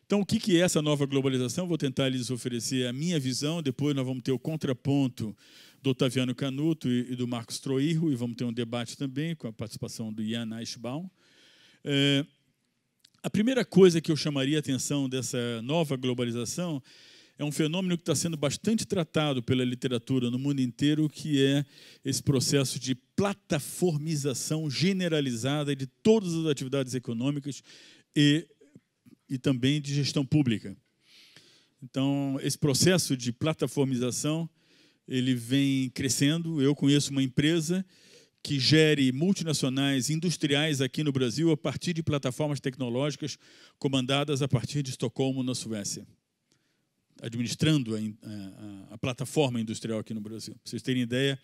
Então, o que é essa nova globalização? Vou tentar lhes oferecer a minha visão, depois nós vamos ter o contraponto do Otaviano Canuto e do Marcos Troirro, e vamos ter um debate também com a participação do Ian Eichbaum. A primeira coisa que eu chamaria a atenção dessa nova globalização é um fenômeno que está sendo bastante tratado pela literatura no mundo inteiro, que é esse processo de plataformização generalizada de todas as atividades econômicas e também de gestão pública. Então, esse processo de plataformização ele vem crescendo. Eu conheço uma empresa que gere multinacionais industriais aqui no Brasil a partir de plataformas tecnológicas comandadas a partir de Estocolmo, na Suécia, administrando a plataforma industrial aqui no Brasil. Para vocês terem ideia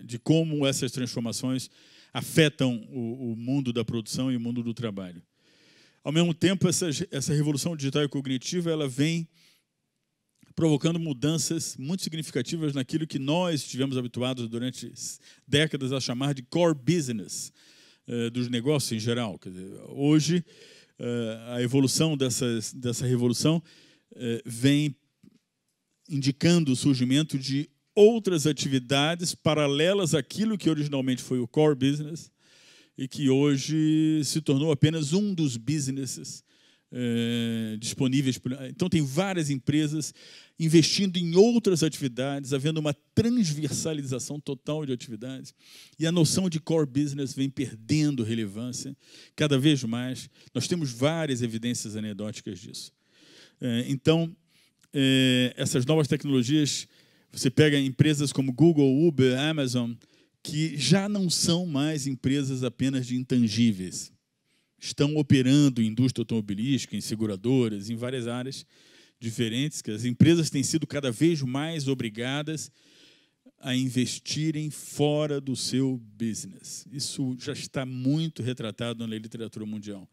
de como essas transformações afetam o mundo da produção e o mundo do trabalho. Ao mesmo tempo, essa revolução digital e cognitiva ela vem provocando mudanças muito significativas naquilo que nós estivemos habituados durante décadas a chamar de core business dos negócios em geral. Quer dizer, hoje, a evolução dessa revolução vem indicando o surgimento de outras atividades paralelas àquilo que originalmente foi o core business e que hoje se tornou apenas um dos businesses disponíveis. Então, tem várias empresas investindo em outras atividades, havendo uma transversalização total de atividades, e a noção de core business vem perdendo relevância cada vez mais. Nós temos várias evidências anedóticas disso. Então, essas novas tecnologias, você pega empresas como Google, Uber, Amazon, que já não são mais empresas apenas de intangíveis. Estão operando em indústria automobilística, em seguradoras, em várias áreas diferentes, que as empresas têm sido cada vez mais obrigadas a investirem fora do seu business. Isso já está muito retratado na literatura mundial.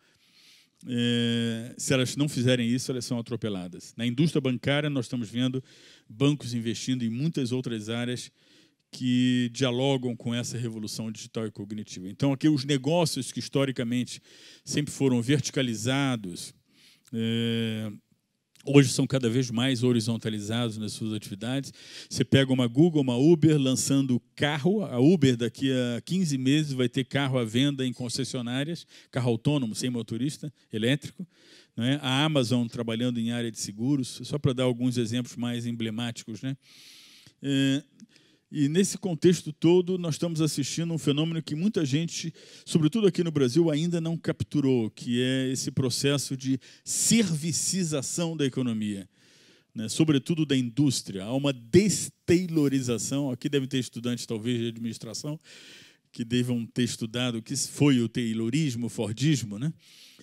Se elas não fizerem isso, elas são atropeladas. Na indústria bancária, nós estamos vendo bancos investindo em muitas outras áreas que dialogam com essa revolução digital e cognitiva. Então, aqui os negócios que historicamente sempre foram verticalizados, hoje são cada vez mais horizontalizados nas suas atividades. Você pega uma Google, uma Uber lançando carro. A Uber, daqui a 15 meses, vai ter carro à venda em concessionárias, carro autônomo, sem motorista, elétrico. Não é? A Amazon trabalhando em área de seguros, só para dar alguns exemplos mais emblemáticos, né? E, nesse contexto todo, nós estamos assistindo um fenômeno que muita gente, sobretudo aqui no Brasil, ainda não capturou, que é esse processo de servicização da economia, né? Sobretudo da indústria. Há uma destailorização. Aqui deve ter estudantes, talvez, de administração, que devam ter estudado o que foi o taylorismo, o fordismo, né?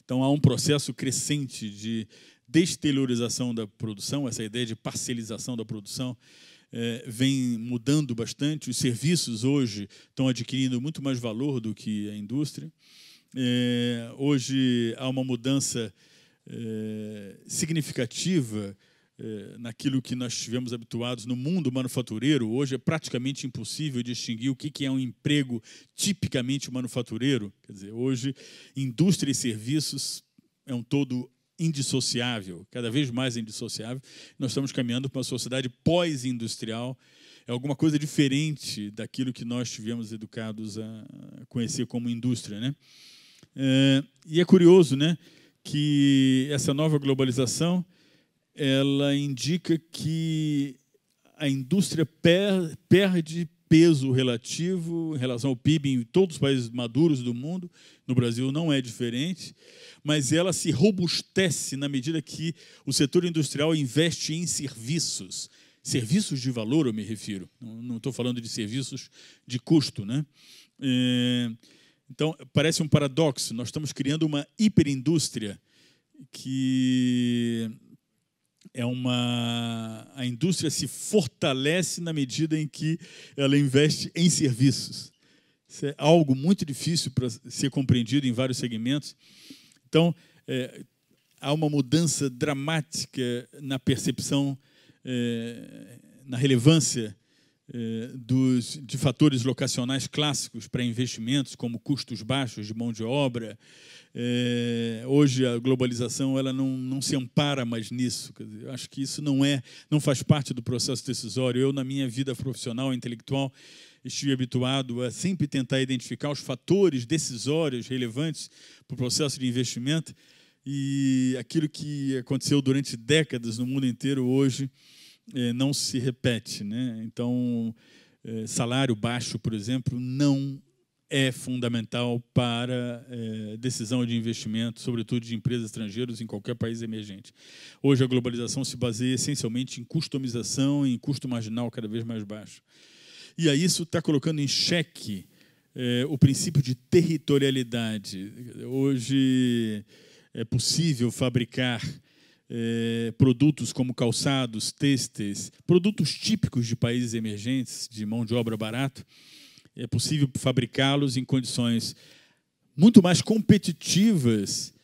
Então, há um processo crescente de destailorização da produção, essa ideia de parcelização da produção, vem mudando bastante. Os serviços hoje estão adquirindo muito mais valor do que a indústria. Hoje há uma mudança significativa naquilo que nós estivemos habituados no mundo manufatureiro. Hoje é praticamente impossível distinguir o que é um emprego tipicamente manufatureiro. Quer dizer, hoje, indústria e serviços é um todo indissociável, cada vez mais indissociável. Nós estamos caminhando para uma sociedade pós-industrial. É alguma coisa diferente daquilo que nós tivemos educados a conhecer como indústria, né? E é curioso, né, que essa nova globalização ela indica que a indústria perde peso relativo em relação ao PIB em todos os países maduros do mundo. No Brasil não é diferente, mas ela se robustece na medida que o setor industrial investe em serviços. Serviços de valor, eu me refiro. Não estou falando de serviços de custo, né? Então, parece um paradoxo. Nós estamos criando uma hiperindústria que a indústria se fortalece na medida em que ela investe em serviços. Isso é algo muito difícil para ser compreendido em vários segmentos. Então, há uma mudança dramática na percepção, na relevância de fatores locacionais clássicos para investimentos, como custos baixos de mão de obra. Hoje a globalização ela não se ampara mais nisso. Quer dizer, eu acho que isso não faz parte do processo decisório. Eu, na minha vida profissional e intelectual, estive habituado a sempre tentar identificar os fatores decisórios relevantes para o processo de investimento, e aquilo que aconteceu durante décadas no mundo inteiro hoje não se repete, né? Então, salário baixo, por exemplo, não é fundamental para decisão de investimento, sobretudo de empresas estrangeiras em qualquer país emergente. Hoje a globalização se baseia essencialmente em customização e em custo marginal cada vez mais baixo. E aí isso está colocando em xeque o princípio de territorialidade. Hoje é possível fabricar produtos como calçados, têxteis, produtos típicos de países emergentes, de mão de obra barata. É possível fabricá-los em condições muito mais competitivas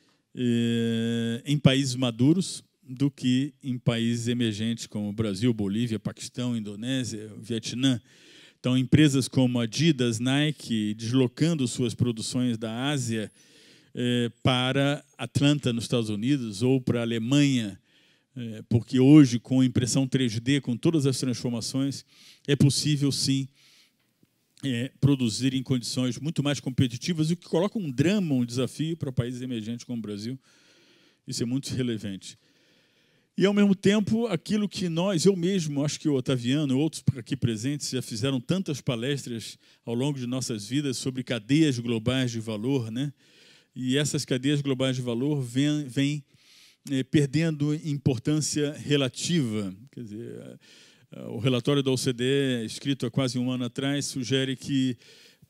em países maduros do que em países emergentes como Brasil, Bolívia, Paquistão, Indonésia, Vietnã. Então, empresas como Adidas, Nike, deslocando suas produções da Ásia para Atlanta, nos Estados Unidos, ou para a Alemanha, porque hoje, com impressão 3D, com todas as transformações, é possível, sim, produzir em condições muito mais competitivas, o que coloca um drama, um desafio para países emergentes como o Brasil. Isso é muito relevante. E, ao mesmo tempo, aquilo que eu mesmo, acho que o Otaviano e outros aqui presentes já fizeram tantas palestras ao longo de nossas vidas sobre cadeias globais de valor, né? E essas cadeias globais de valor vêm perdendo importância relativa. Quer dizer, o relatório da OCDE, escrito há quase um ano atrás, sugere que,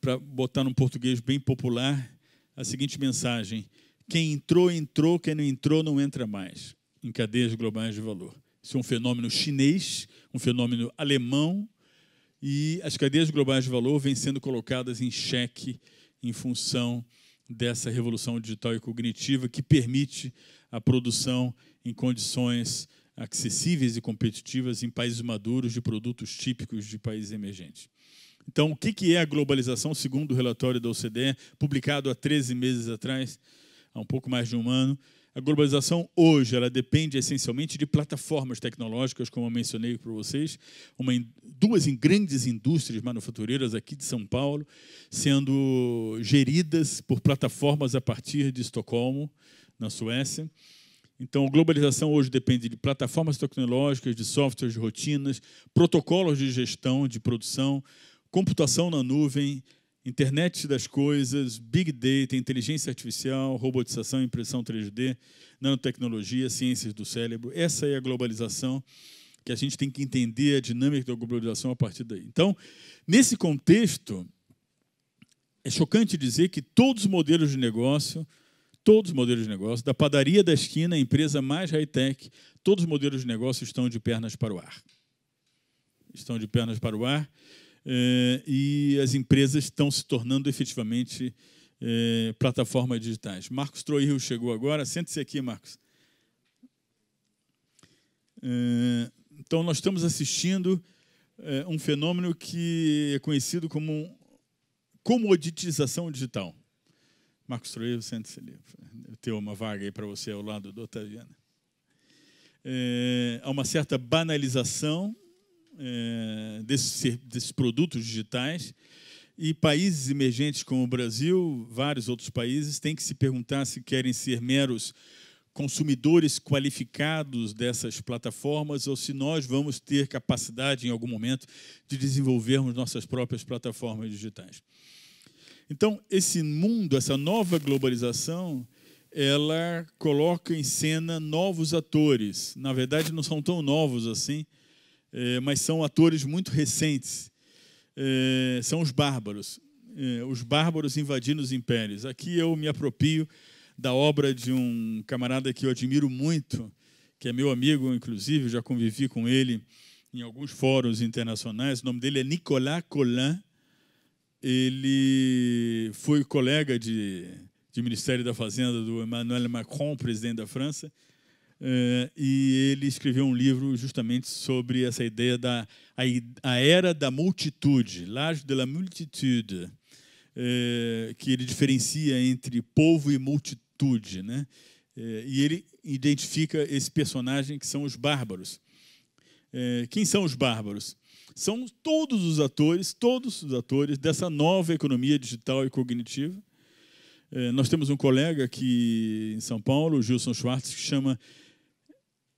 para botar num português bem popular, a seguinte mensagem: quem entrou, entrou, quem não entrou, não entra mais, em cadeias globais de valor. Isso é um fenômeno chinês, um fenômeno alemão, e as cadeias globais de valor vêm sendo colocadas em xeque em função dessa revolução digital e cognitiva que permite a produção em condições acessíveis e competitivas em países maduros de produtos típicos de países emergentes. Então, o que é a globalização, segundo o relatório da OCDE, publicado há 13 meses atrás, há um pouco mais de um ano? A globalização hoje ela depende essencialmente de plataformas tecnológicas, como eu mencionei para vocês, duas grandes indústrias manufatureiras aqui de São Paulo, sendo geridas por plataformas a partir de Estocolmo, na Suécia. Então, a globalização hoje depende de plataformas tecnológicas, de softwares, de rotinas, protocolos de gestão, de produção, computação na nuvem, internet das coisas, big data, inteligência artificial, robotização, impressão 3D, nanotecnologia, ciências do cérebro. Essa é a globalização, que a gente tem que entender a dinâmica da globalização a partir daí. Então, nesse contexto, é chocante dizer que todos os modelos de negócio, da padaria da esquina à empresa mais high-tech, todos os modelos de negócio estão de pernas para o ar. Estão de pernas para o ar. E as empresas estão se tornando efetivamente plataformas digitais. Marcos Troirio chegou agora. Sente-se aqui, Marcos. Então, nós estamos assistindo um fenômeno que é conhecido como comoditização digital. Marcos Troirio, sente-se ali. Eu tenho uma vaga aí para você ao lado do Otaviano. Há uma certa banalização desses produtos digitais, e países emergentes como o Brasil, vários outros países, têm que se perguntar se querem ser meros consumidores qualificados dessas plataformas ou se nós vamos ter capacidade, em algum momento, de desenvolvermos nossas próprias plataformas digitais. Então, esse mundo, essa nova globalização, ela coloca em cena novos atores. Na verdade, não são tão novos assim, mas são atores muito recentes. São os bárbaros invadindo os impérios. Aqui eu me aproprio da obra de um camarada que eu admiro muito, que é meu amigo, inclusive, já convivi com ele em alguns fóruns internacionais. O nome dele é Nicolas Colin. Ele foi colega de Ministério da Fazenda do Emmanuel Macron, presidente da França, e ele escreveu um livro justamente sobre essa ideia da a era da multitude, l'âge de la multitude, que ele diferencia entre povo e multitude, né? E ele identifica esse personagem que são os bárbaros. Quem são os bárbaros? São todos os atores dessa nova economia digital e cognitiva. Nós temos um colega aqui em São Paulo, o Gilson Schwartz, que chama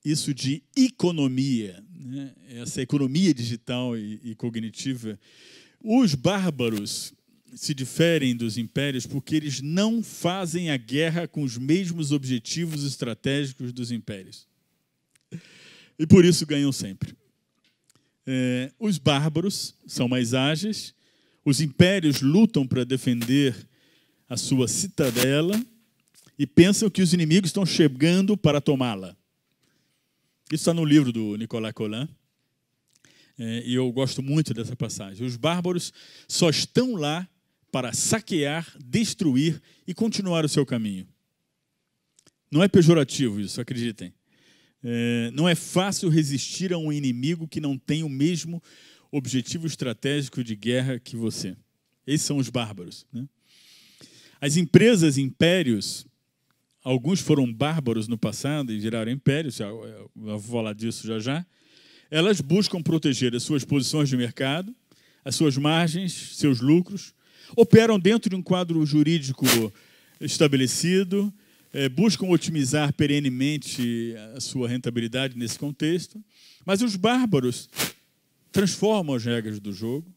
isso de economia, né? Essa economia digital e cognitiva. Os bárbaros se diferem dos impérios porque eles não fazem a guerra com os mesmos objetivos estratégicos dos impérios. E por isso ganham sempre. Os bárbaros são mais ágeis, os impérios lutam para defender a sua citadela e pensam que os inimigos estão chegando para tomá-la. Isso está no livro do Nicolas Collin, e eu gosto muito dessa passagem. Os bárbaros só estão lá para saquear, destruir e continuar o seu caminho. Não é pejorativo isso, acreditem. Não é fácil resistir a um inimigo que não tem o mesmo objetivo estratégico de guerra que você. Esses são os bárbaros, né? As empresas, impérios, alguns foram bárbaros no passado e viraram impérios, eu vou falar disso já já. Elas buscam proteger as suas posições de mercado, as suas margens, seus lucros, operam dentro de um quadro jurídico estabelecido, buscam otimizar perenemente a sua rentabilidade nesse contexto, mas os bárbaros transformam as regras do jogo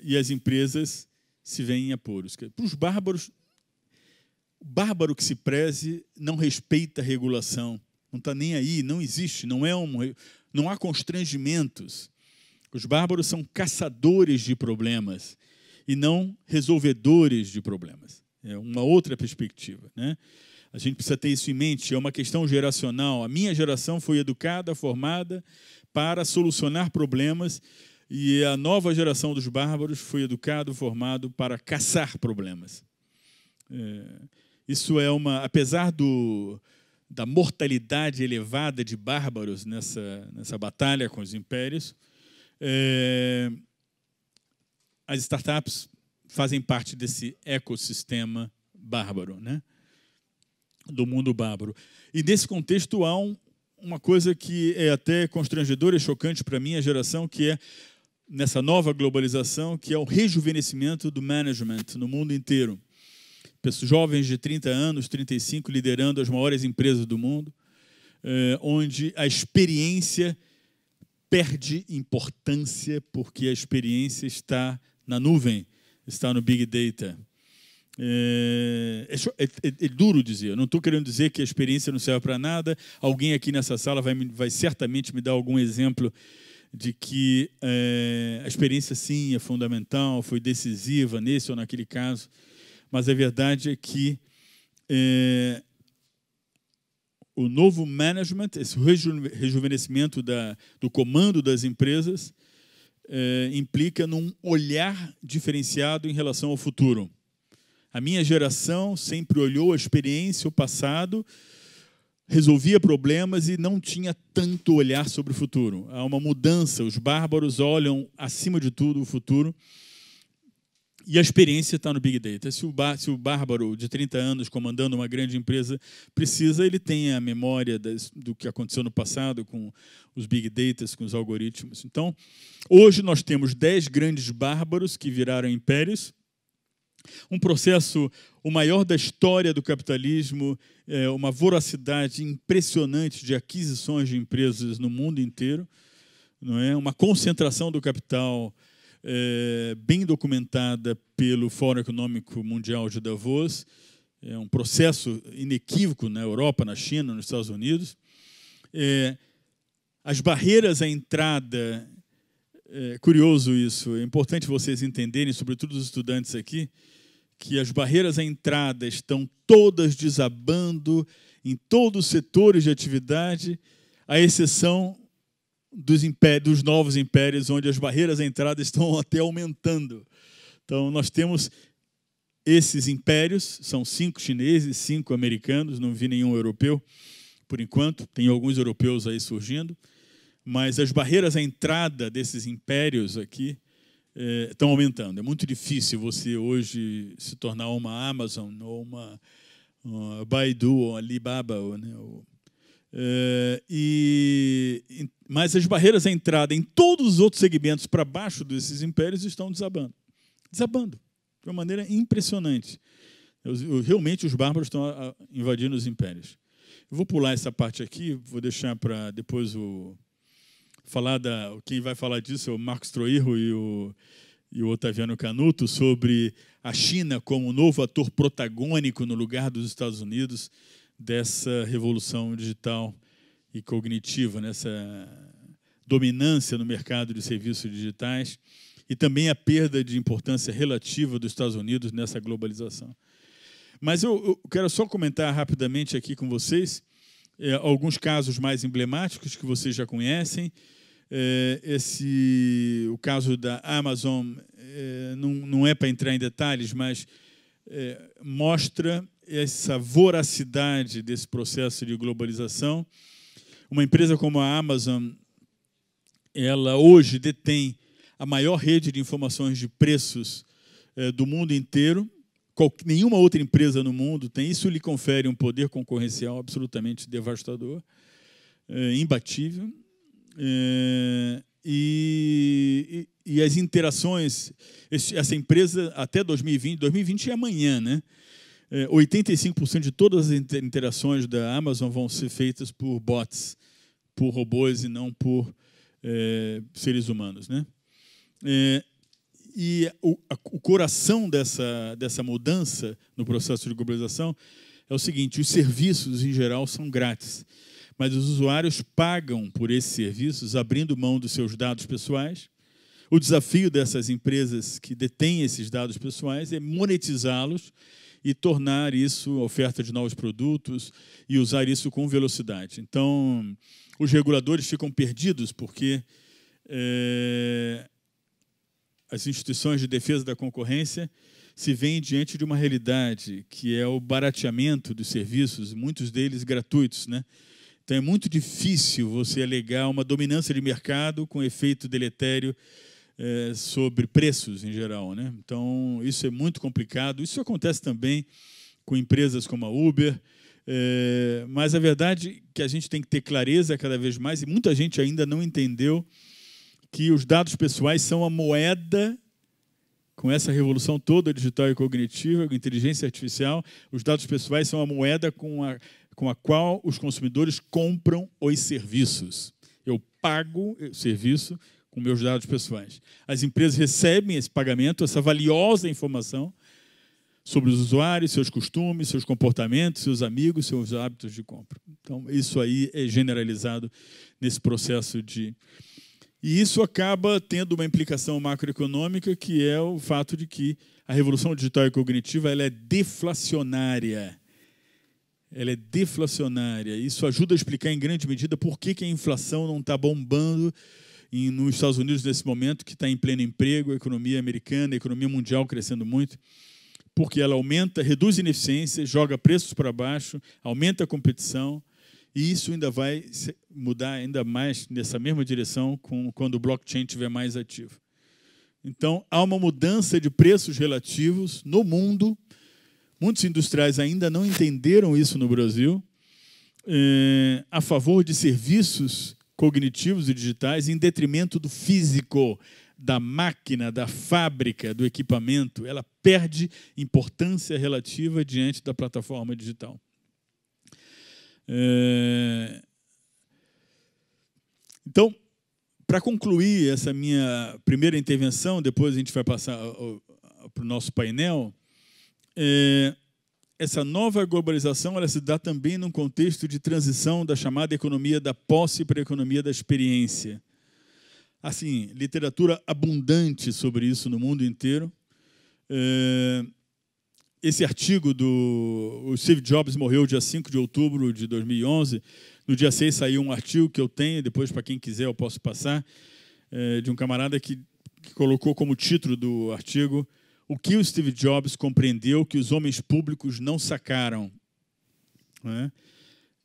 e as empresas se veem em apuros. Para os bárbaros, o bárbaro que se preze não respeita a regulação, não está nem aí, não existe, não há constrangimentos. Os bárbaros são caçadores de problemas e não resolvedores de problemas. É uma outra perspectiva, né? A gente precisa ter isso em mente, é uma questão geracional. A minha geração foi educada, formada para solucionar problemas e a nova geração dos bárbaros foi educado, formado para caçar problemas. Isso é apesar da mortalidade elevada de bárbaros nessa batalha com os impérios, as startups fazem parte desse ecossistema bárbaro, né? Do mundo bárbaro. E nesse contexto há uma coisa que é até constrangedora e chocante para a minha geração, que é, nessa nova globalização, que é o rejuvenescimento do management no mundo inteiro. Jovens de 30 anos, 35, liderando as maiores empresas do mundo, onde a experiência perde importância porque a experiência está na nuvem, está no Big Data. É duro dizer, eu não estou querendo dizer que a experiência não serve para nada. Alguém aqui nessa sala vai certamente me dar algum exemplo de que a experiência, sim, é fundamental, foi decisiva nesse ou naquele caso, mas a verdade é que o novo management, esse rejuvenescimento do comando das empresas, implica num olhar diferenciado em relação ao futuro. A minha geração sempre olhou a experiência, o passado, resolvia problemas e não tinha tanto olhar sobre o futuro. Há uma mudança, os bárbaros olham, acima de tudo, o futuro, e a experiência está no Big Data. Se o bárbaro de 30 anos comandando uma grande empresa precisa, ele tem a memória do que aconteceu no passado com os Big Data, com os algoritmos. Então, hoje nós temos 10 grandes bárbaros que viraram impérios, um processo, o maior da história do capitalismo, uma voracidade impressionante de aquisições de empresas no mundo inteiro, não é? Uma concentração do capital bem documentada pelo Fórum Econômico Mundial de Davos, um processo inequívoco na Europa, na China, nos Estados Unidos. As barreiras à entrada, curioso isso, é importante vocês entenderem, sobretudo os estudantes aqui, que as barreiras à entrada estão todas desabando em todos os setores de atividade, à exceção dos novos impérios, onde as barreiras à entrada estão até aumentando. Então, nós temos esses impérios, são 5 chineses, 5 americanos, não vi nenhum europeu, por enquanto, tem alguns europeus aí surgindo, mas as barreiras à entrada desses impérios aqui estão aumentando. É muito difícil você hoje se tornar uma Amazon ou uma Baidu ou Alibaba, né? Mas as barreiras à entrada em todos os outros segmentos para baixo desses impérios estão desabando. Desabando, de uma maneira impressionante. Realmente os bárbaros estão invadindo os impérios. Eu vou pular essa parte aqui, vou deixar para depois quem vai falar disso é o Marcos Troirro e o Otaviano Canuto, sobre a China como novo ator protagônico no lugar dos Estados Unidos dessa revolução digital e cognitiva, nessa dominância no mercado de serviços digitais e também a perda de importância relativa dos Estados Unidos nessa globalização. Mas eu quero só comentar rapidamente aqui com vocês alguns casos mais emblemáticos que vocês já conhecem. O caso da Amazon não é para entrar em detalhes, mas mostra essa voracidade desse processo de globalização. Uma empresa como a Amazon, ela hoje detém a maior rede de informações de preços do mundo inteiro. Nenhuma outra empresa no mundo tem. Isso lhe confere um poder concorrencial absolutamente devastador, imbatível. E as interações, essa empresa até 2020 é amanhã, né? 85% de todas as interações da Amazon vão ser feitas por bots, por robôs e não por seres humanos, né? E o coração dessa mudança no processo de globalização é o seguinte: os serviços, em geral, são grátis, mas os usuários pagam por esses serviços, abrindo mão dos seus dados pessoais. O desafio dessas empresas que detêm esses dados pessoais é monetizá-los e tornar isso oferta de novos produtos e usar isso com velocidade. Então, os reguladores ficam perdidos porque as instituições de defesa da concorrência se veem diante de uma realidade que é o barateamento dos serviços, muitos deles gratuitos, né? Então é muito difícil você alegar uma dominância de mercado com efeito deletério sobre preços em geral, né? Então isso é muito complicado. Isso acontece também com empresas como a Uber, mas a verdade é que a gente tem que ter clareza cada vez mais, e muita gente ainda não entendeu que os dados pessoais são a moeda, com essa revolução toda digital e cognitiva, com inteligência artificial, os dados pessoais são a moeda com a qual os consumidores compram os serviços. Eu pago o serviço com meus dados pessoais. As empresas recebem esse pagamento, essa valiosa informação sobre os usuários, seus costumes, seus comportamentos, seus amigos, seus hábitos de compra. Então, isso aí é generalizado nesse processo de... E isso acaba tendo uma implicação macroeconômica, que é o fato de que a revolução digital e cognitiva ela é deflacionária. Ela é deflacionária. Isso ajuda a explicar, em grande medida, por que a inflação não está bombando nos Estados Unidos nesse momento, que está em pleno emprego, a economia americana, a economia mundial crescendo muito, porque ela aumenta, reduz ineficiência, joga preços para baixo, aumenta a competição, e isso ainda vai mudar ainda mais nessa mesma direção quando o blockchain estiver mais ativo. Então, há uma mudança de preços relativos no mundo. Muitos industriais ainda não entenderam isso no Brasil, a favor de serviços cognitivos e digitais em detrimento do físico, da máquina, da fábrica, do equipamento. Ela perde importância relativa diante da plataforma digital. Então, para concluir essa minha primeira intervenção, depois a gente vai passar para o nosso painel, essa nova globalização ela se dá também num contexto de transição da chamada economia da posse para a economia da experiência. Assim, literatura abundante sobre isso no mundo inteiro. Esse artigo o Steve Jobs morreu dia 5 de outubro de 2011. No dia 6 saiu um artigo que eu tenho, depois, para quem quiser, eu posso passar, de um camarada que colocou como título do artigo: o que o Steve Jobs compreendeu que os homens públicos não sacaram.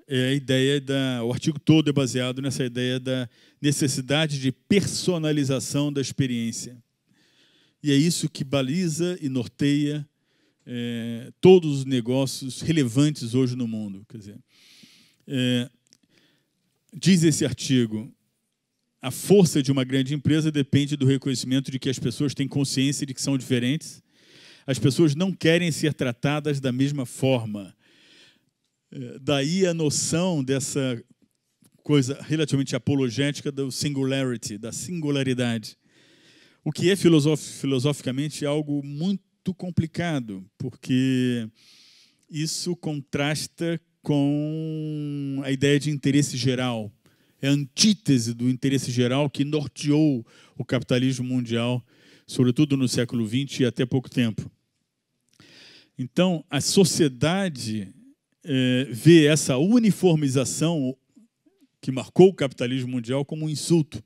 é a ideia o artigo todo é baseado nessa ideia da necessidade de personalização da experiência. E é isso que baliza e norteia todos os negócios relevantes hoje no mundo. Quer dizer, diz esse artigo, a força de uma grande empresa depende do reconhecimento de que as pessoas têm consciência de que são diferentes. As pessoas não querem ser tratadas da mesma forma. Daí a noção dessa coisa relativamente apologética do singularity, da singularidade. O que é filosoficamente algo muito complicado, porque isso contrasta com a ideia de interesse geral. É a antítese do interesse geral que norteou o capitalismo mundial, sobretudo no século XX e até pouco tempo. Então, a sociedade vê essa uniformização que marcou o capitalismo mundial como um insulto.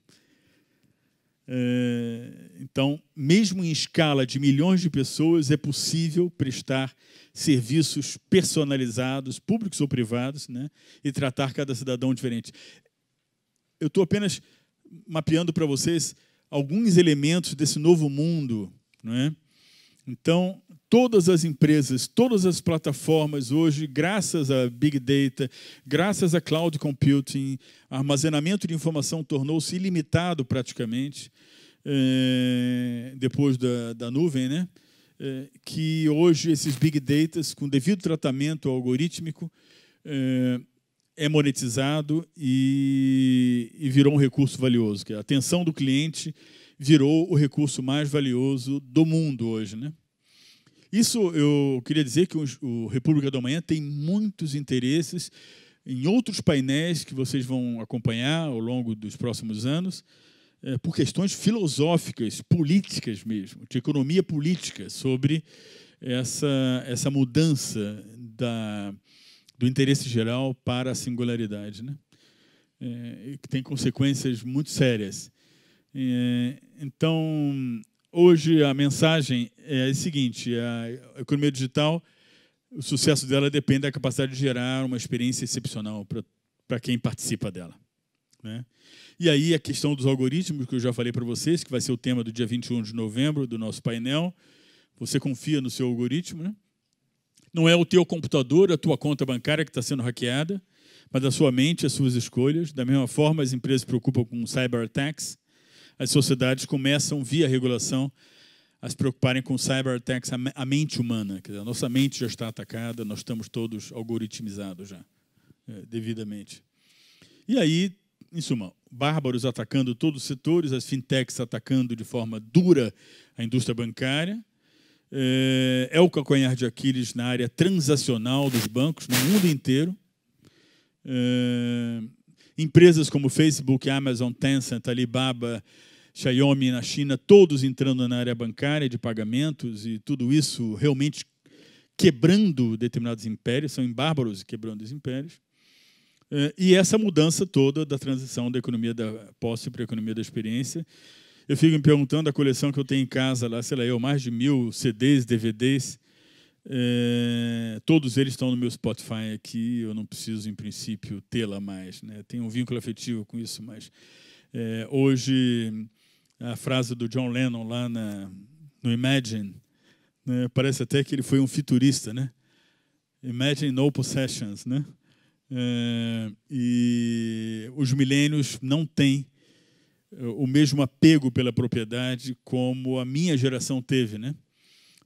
Então, mesmo em escala de milhões de pessoas, é possível prestar serviços personalizados, públicos ou privados, né, e tratar cada cidadão diferente. Eu estou apenas mapeando para vocês alguns elementos desse novo mundo, não é? Então, todas as empresas, todas as plataformas hoje, graças a Big Data, graças a Cloud Computing, armazenamento de informação tornou-se ilimitado praticamente, depois da nuvem, né? Que hoje esses Big Data, com devido tratamento algorítmico, é monetizado e virou um recurso valioso. Que a atenção do cliente virou o recurso mais valioso do mundo hoje, né? Isso eu queria dizer que o República do Amanhã tem muitos interesses em outros painéis que vocês vão acompanhar ao longo dos próximos anos, por questões filosóficas, políticas mesmo, de economia política, sobre essa mudança do interesse geral para a singularidade, né? Que tem consequências muito sérias. Então, hoje a mensagem é a seguinte: a economia digital, o sucesso dela depende da capacidade de gerar uma experiência excepcional para quem participa dela, né? E aí a questão dos algoritmos, que eu já falei para vocês, que vai ser o tema do dia 21 de novembro do nosso painel. Você confia no seu algoritmo, né? Não é o teu computador, a tua conta bancária que está sendo hackeada, mas a sua mente, as suas escolhas. Da mesma forma, as empresas se preocupam com cyber-attacks. As sociedades começam, via regulação, a se preocuparem com cyber-attacks, a mente humana. Quer dizer, a nossa mente já está atacada, nós estamos todos algoritmizados já, devidamente. E aí, em suma, bárbaros atacando todos os setores, as fintechs atacando de forma dura a indústria bancária. É o calcanhar de Aquiles na área transacional dos bancos, no mundo inteiro. Empresas como Facebook, Amazon, Tencent, Alibaba, Xiaomi na China, todos entrando na área bancária de pagamentos, e tudo isso realmente quebrando determinados impérios, são bárbaros quebrando os impérios. E essa mudança toda da transição da economia da posse para a economia da experiência. Eu fico me perguntando, a coleção que eu tenho em casa, lá, sei lá, mais de 1000 CDs, DVDs, todos eles estão no meu Spotify aqui, eu não preciso, em princípio, tê-la mais, né? Tenho um vínculo afetivo com isso, mas hoje a frase do John Lennon lá no Imagine, né, parece até que ele foi um futurista, né? Imagine no possessions, né? E os milênios não têm o mesmo apego pela propriedade como a minha geração teve, né?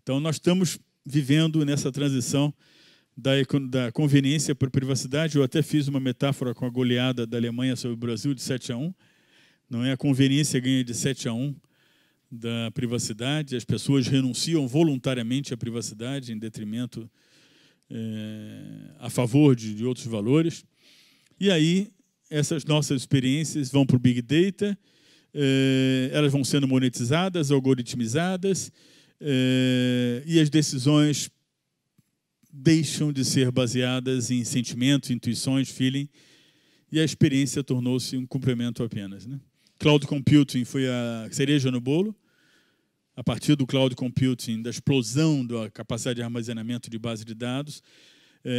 Então, nós estamos vivendo nessa transição da conveniência para a privacidade. Eu até fiz uma metáfora com a goleada da Alemanha sobre o Brasil de 7-1. Não é? A conveniência ganha de 7-1 da privacidade. As pessoas renunciam voluntariamente à privacidade em detrimento, a favor de outros valores. E aí, essas nossas experiências vão para o Big Data, elas vão sendo monetizadas, algoritmizadas, e as decisões deixam de ser baseadas em sentimentos, intuições, feeling, e a experiência tornou-se um complemento apenas, né? Cloud Computing foi a cereja no bolo. A partir do Cloud Computing, da explosão da capacidade de armazenamento de base de dados,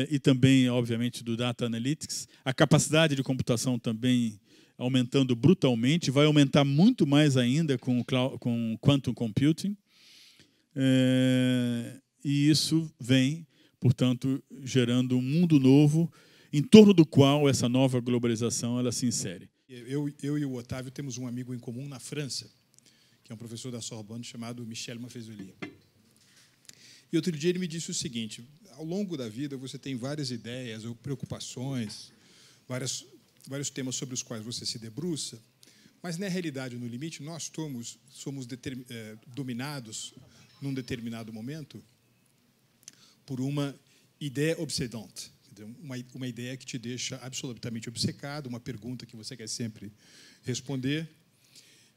e também, obviamente, do Data Analytics. A capacidade de computação também aumentando brutalmente, vai aumentar muito mais ainda com o Quantum Computing. E isso vem, portanto, gerando um mundo novo em torno do qual essa nova globalização ela se insere. Eu e o Otávio temos um amigo em comum na França, que é um professor da Sorbonne chamado Michel Maffezoli. E outro dia ele me disse o seguinte: ao longo da vida você tem várias ideias ou preocupações, vários temas sobre os quais você se debruça, mas na realidade, no limite, nós somos dominados num determinado momento por uma ideia obsedante, uma ideia que te deixa absolutamente obcecado, uma pergunta que você quer sempre responder.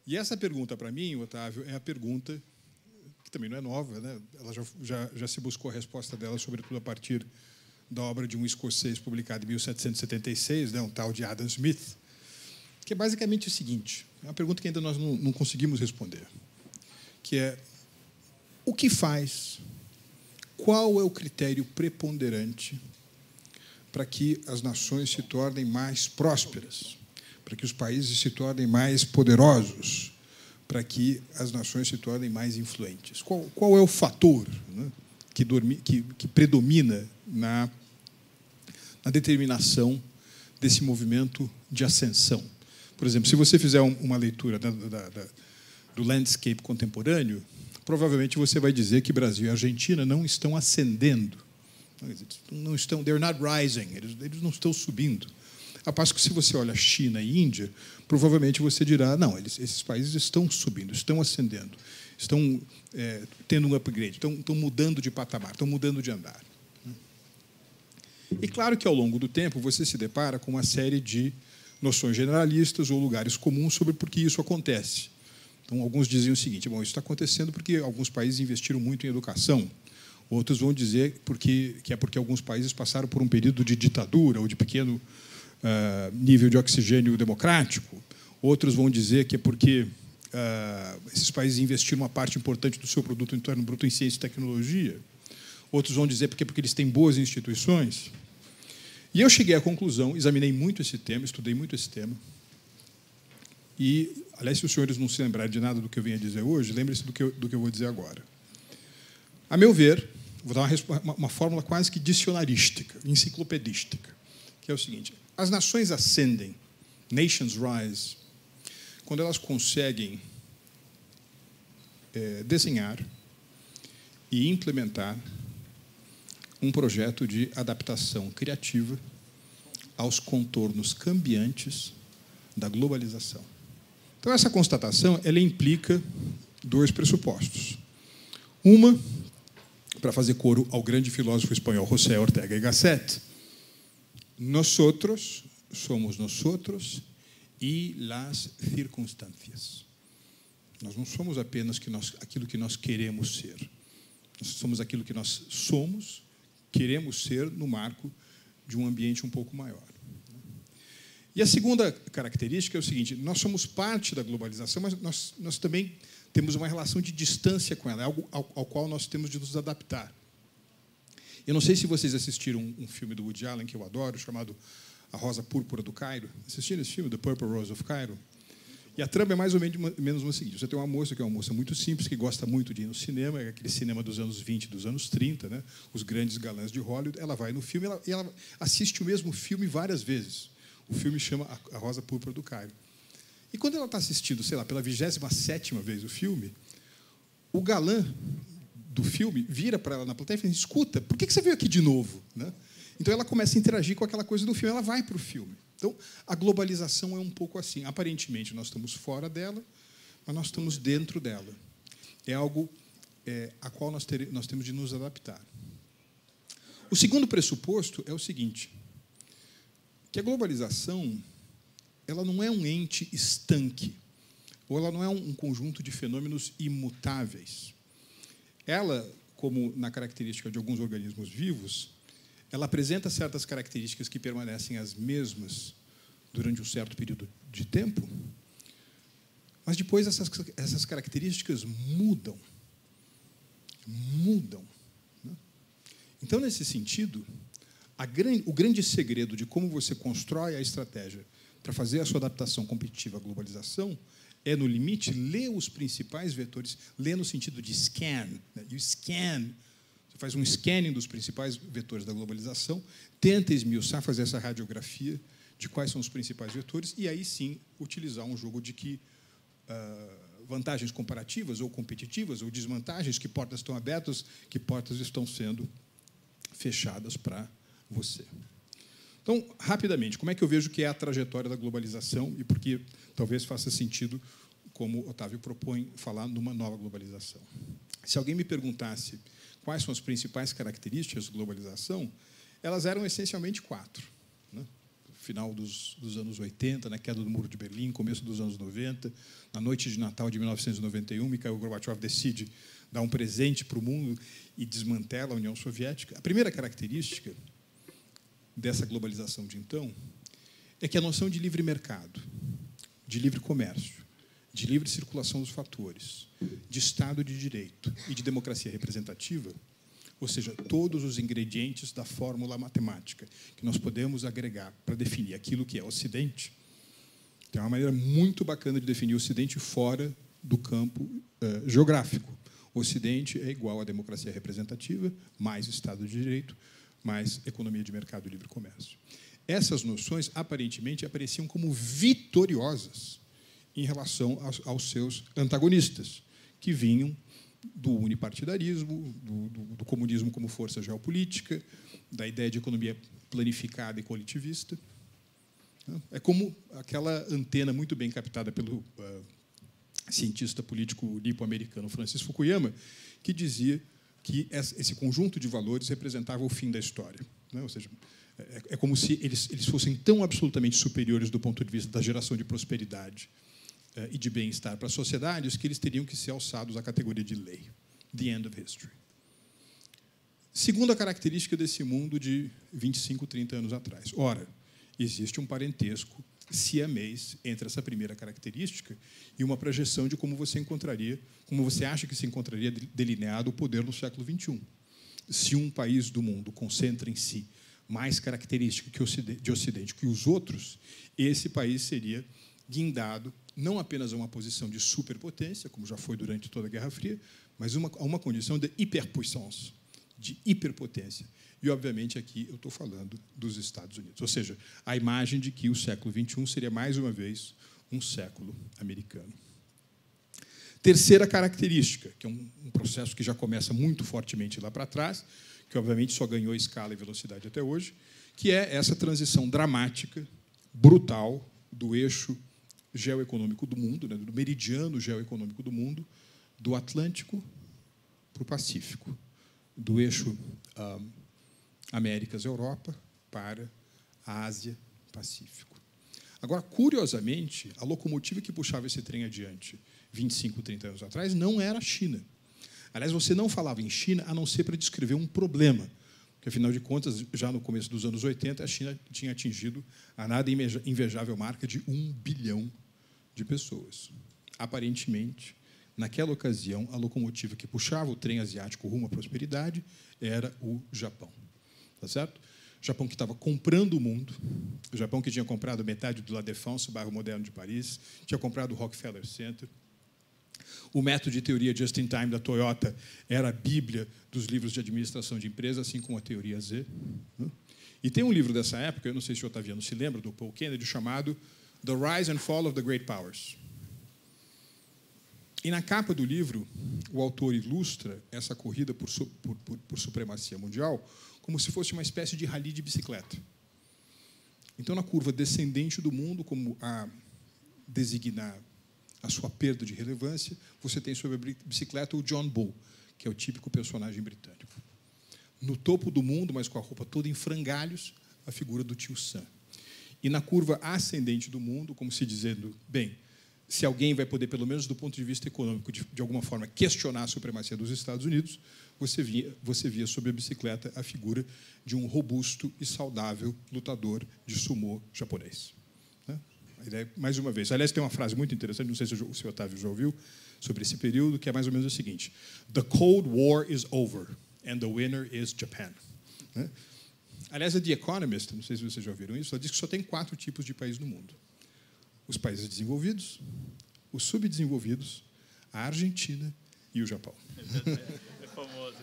E essa pergunta, para mim, Otávio, é a pergunta que também não é nova, né? Ela já se buscou a resposta dela, sobretudo a partir da obra de um escocês publicada em 1776, né, um tal de Adam Smith, que é basicamente o seguinte, é uma pergunta que ainda nós não conseguimos responder, que é: o que faz, qual é o critério preponderante para que as nações se tornem mais prósperas, para que os países se tornem mais poderosos, para que as nações se tornem mais influentes? Qual é o fator, né, que predomina na determinação desse movimento de ascensão? Por exemplo, se você fizer uma leitura do landscape contemporâneo, provavelmente você vai dizer que Brasil e Argentina não estão ascendendo. Não estão, they're not rising, eles não estão subindo. A passo que, se você olha China e Índia, provavelmente você dirá: não, esses países estão subindo, estão ascendendo, estão tendo um upgrade, estão mudando de patamar, estão mudando de andar. E claro que, ao longo do tempo, você se depara com uma série de noções generalistas ou lugares comuns sobre por que isso acontece. Então, alguns diziam o seguinte: bom, isso está acontecendo porque alguns países investiram muito em educação. Outros vão dizer porque alguns países passaram por um período de ditadura ou de pequeno nível de oxigênio democrático. Outros vão dizer que é porque esses países investiram uma parte importante do seu produto interno bruto em ciência e tecnologia. Outros vão dizer porque eles têm boas instituições. E eu cheguei à conclusão, examinei muito esse tema, estudei muito esse tema. E, aliás, se os senhores não se lembrarem de nada do que eu venho a dizer hoje, lembre-se do que eu vou dizer agora. A meu ver, vou dar uma fórmula quase que dicionarística, enciclopedística, que é o seguinte: as nações ascendem, nations rise, quando elas conseguem desenhar e implementar um projeto de adaptação criativa aos contornos cambiantes da globalização. Então, essa constatação ela implica dois pressupostos. Uma, para fazer coro ao grande filósofo espanhol José Ortega y Gasset: nosotros somos nosotros e las circunstâncias. Nós não somos apenas aquilo que nós queremos ser. Nós somos aquilo que nós somos, queremos ser no marco de um ambiente um pouco maior. E a segunda característica é o seguinte: nós somos parte da globalização, mas nós também temos uma relação de distância com ela, é algo ao qual nós temos de nos adaptar. Eu não sei se vocês assistiram um filme do Woody Allen, que eu adoro, chamado A Rosa Púrpura do Cairo. Assistiram esse filme, The Purple Rose of Cairo? E a trama é mais ou menos o seguinte: você tem uma moça que é uma moça muito simples, que gosta muito de ir no cinema, é aquele cinema dos anos 20, dos anos 30, né? Os grandes galãs de Hollywood. Ela vai no filme e ela assiste o mesmo filme várias vezes. O filme chama A Rosa Púrpura do Cairo. E quando ela está assistindo, sei lá, pela 27ª vez o filme, o galã do filme vira para ela na plateia e fala: escuta, por que você veio aqui de novo? Né? Então ela começa a interagir com aquela coisa do filme, ela vai para o filme. Então, a globalização é um pouco assim. Aparentemente, nós estamos fora dela, mas nós estamos dentro dela. É algo a qual nós temos de nos adaptar. O segundo pressuposto é o seguinte: que a globalização ela não é um ente estanque, ou ela não é um conjunto de fenômenos imutáveis. Ela, como na característica de alguns organismos vivos, ela apresenta certas características que permanecem as mesmas durante um certo período de tempo, mas depois essas características mudam. Mudam. Né? Então, nesse sentido, O grande segredo de como você constrói a estratégia para fazer a sua adaptação competitiva à globalização é, no limite, ler os principais vetores, ler no sentido de scan. Né? E o scan, você faz um scanning dos principais vetores da globalização, tenta esmiuçar, fazer essa radiografia de quais são os principais vetores, e aí sim utilizar um jogo de que vantagens comparativas ou competitivas, ou desvantagens, que portas estão abertas, que portas estão sendo fechadas para você. Então, rapidamente, como é que eu vejo que é a trajetória da globalização e por que talvez faça sentido, como Otávio propõe, falar numa nova globalização? Se alguém me perguntasse quais são as principais características da globalização, elas eram essencialmente 4. Né? Final dos anos 80, na queda do Muro de Berlim, começo dos anos 90, na noite de Natal de 1991, Mikhail Gorbachev decide dar um presente para o mundo e desmantela a União Soviética. A primeira característica dessa globalização de então é que a noção de livre mercado, de livre comércio, de livre circulação dos fatores, de Estado de Direito e de democracia representativa, ou seja, todos os ingredientes da fórmula matemática que nós podemos agregar para definir aquilo que é Ocidente, tem uma maneira muito bacana de definir o Ocidente fora do campo geográfico. O Ocidente é igual à democracia representativa, mais Estado de Direito, mais economia de mercado e livre comércio. Essas noções, aparentemente, apareciam como vitoriosas em relação aos seus antagonistas, que vinham do unipartidarismo, do comunismo como força geopolítica, da ideia de economia planificada e coletivista. É como aquela antena muito bem captada pelo cientista político nipo-americano Francis Fukuyama, que dizia que esse conjunto de valores representava o fim da história. Né? Ou seja, é como se eles fossem tão absolutamente superiores do ponto de vista da geração de prosperidade e de bem-estar para as sociedades que eles teriam que ser alçados à categoria de lei. The end of history. Segunda característica desse mundo de 25, 30 anos atrás. Ora, existe um parentesco siamês entre essa primeira característica e uma projeção de como você acha que se encontraria delineado o poder no século XXI. Se um país do mundo concentra em si mais características de Ocidente que os outros, esse país seria guindado não apenas a uma posição de superpotência, como já foi durante toda a Guerra Fria, mas a uma condição de hiperpuissance, de hiperpotência. E, obviamente, aqui eu estou falando dos Estados Unidos. Ou seja, a imagem de que o século XXI seria, mais uma vez, um século americano. Terceira característica, que é um processo que já começa muito fortemente lá para trás, que, obviamente, só ganhou escala e velocidade até hoje, que é essa transição dramática, brutal, do eixo geoeconômico do mundo, né, do meridiano geoeconômico do mundo, do Atlântico para o Pacífico, do eixo Américas-Europa para a Ásia-Pacífico. Agora, curiosamente, a locomotiva que puxava esse trem adiante 25, 30 anos atrás não era a China. Aliás, você não falava em China a não ser para descrever um problema, porque, afinal de contas, já no começo dos anos 80, a China tinha atingido a nada invejável marca de 1 bilhão de pessoas. Aparentemente, naquela ocasião, a locomotiva que puxava o trem asiático rumo à prosperidade era o Japão. Tá certo? O Japão que estava comprando o mundo, o Japão que tinha comprado metade do La Défense, o bairro moderno de Paris, tinha comprado o Rockefeller Center. O método de teoria just-in-time da Toyota era a bíblia dos livros de administração de empresas, assim como a teoria Z. E tem um livro dessa época, eu não sei se o Otaviano se lembra, do Paul Kennedy, chamado The Rise and Fall of the Great Powers. E na capa do livro, o autor ilustra essa corrida por supremacia mundial como se fosse uma espécie de rally de bicicleta. Então, na curva descendente do mundo, como a designar a sua perda de relevância, você tem sobre a bicicleta o John Bull, que é o típico personagem britânico. No topo do mundo, mas com a roupa toda em frangalhos, a figura do tio Sam. E na curva ascendente do mundo, como se dizendo, bem, se alguém vai poder, pelo menos do ponto de vista econômico, de alguma forma, questionar a supremacia dos Estados Unidos, você via sobre a bicicleta a figura de um robusto e saudável lutador de sumô japonês. A ideia, mais uma vez. Aliás, tem uma frase muito interessante, não sei se o senhor Otávio já ouviu, sobre esse período, que é mais ou menos o seguinte: The Cold War is over, and the winner is Japan. Aliás, a The Economist, não sei se vocês já ouviram isso, ela diz que só tem 4 tipos de país no mundo. Os países desenvolvidos, os subdesenvolvidos, a Argentina e o Japão. É famoso.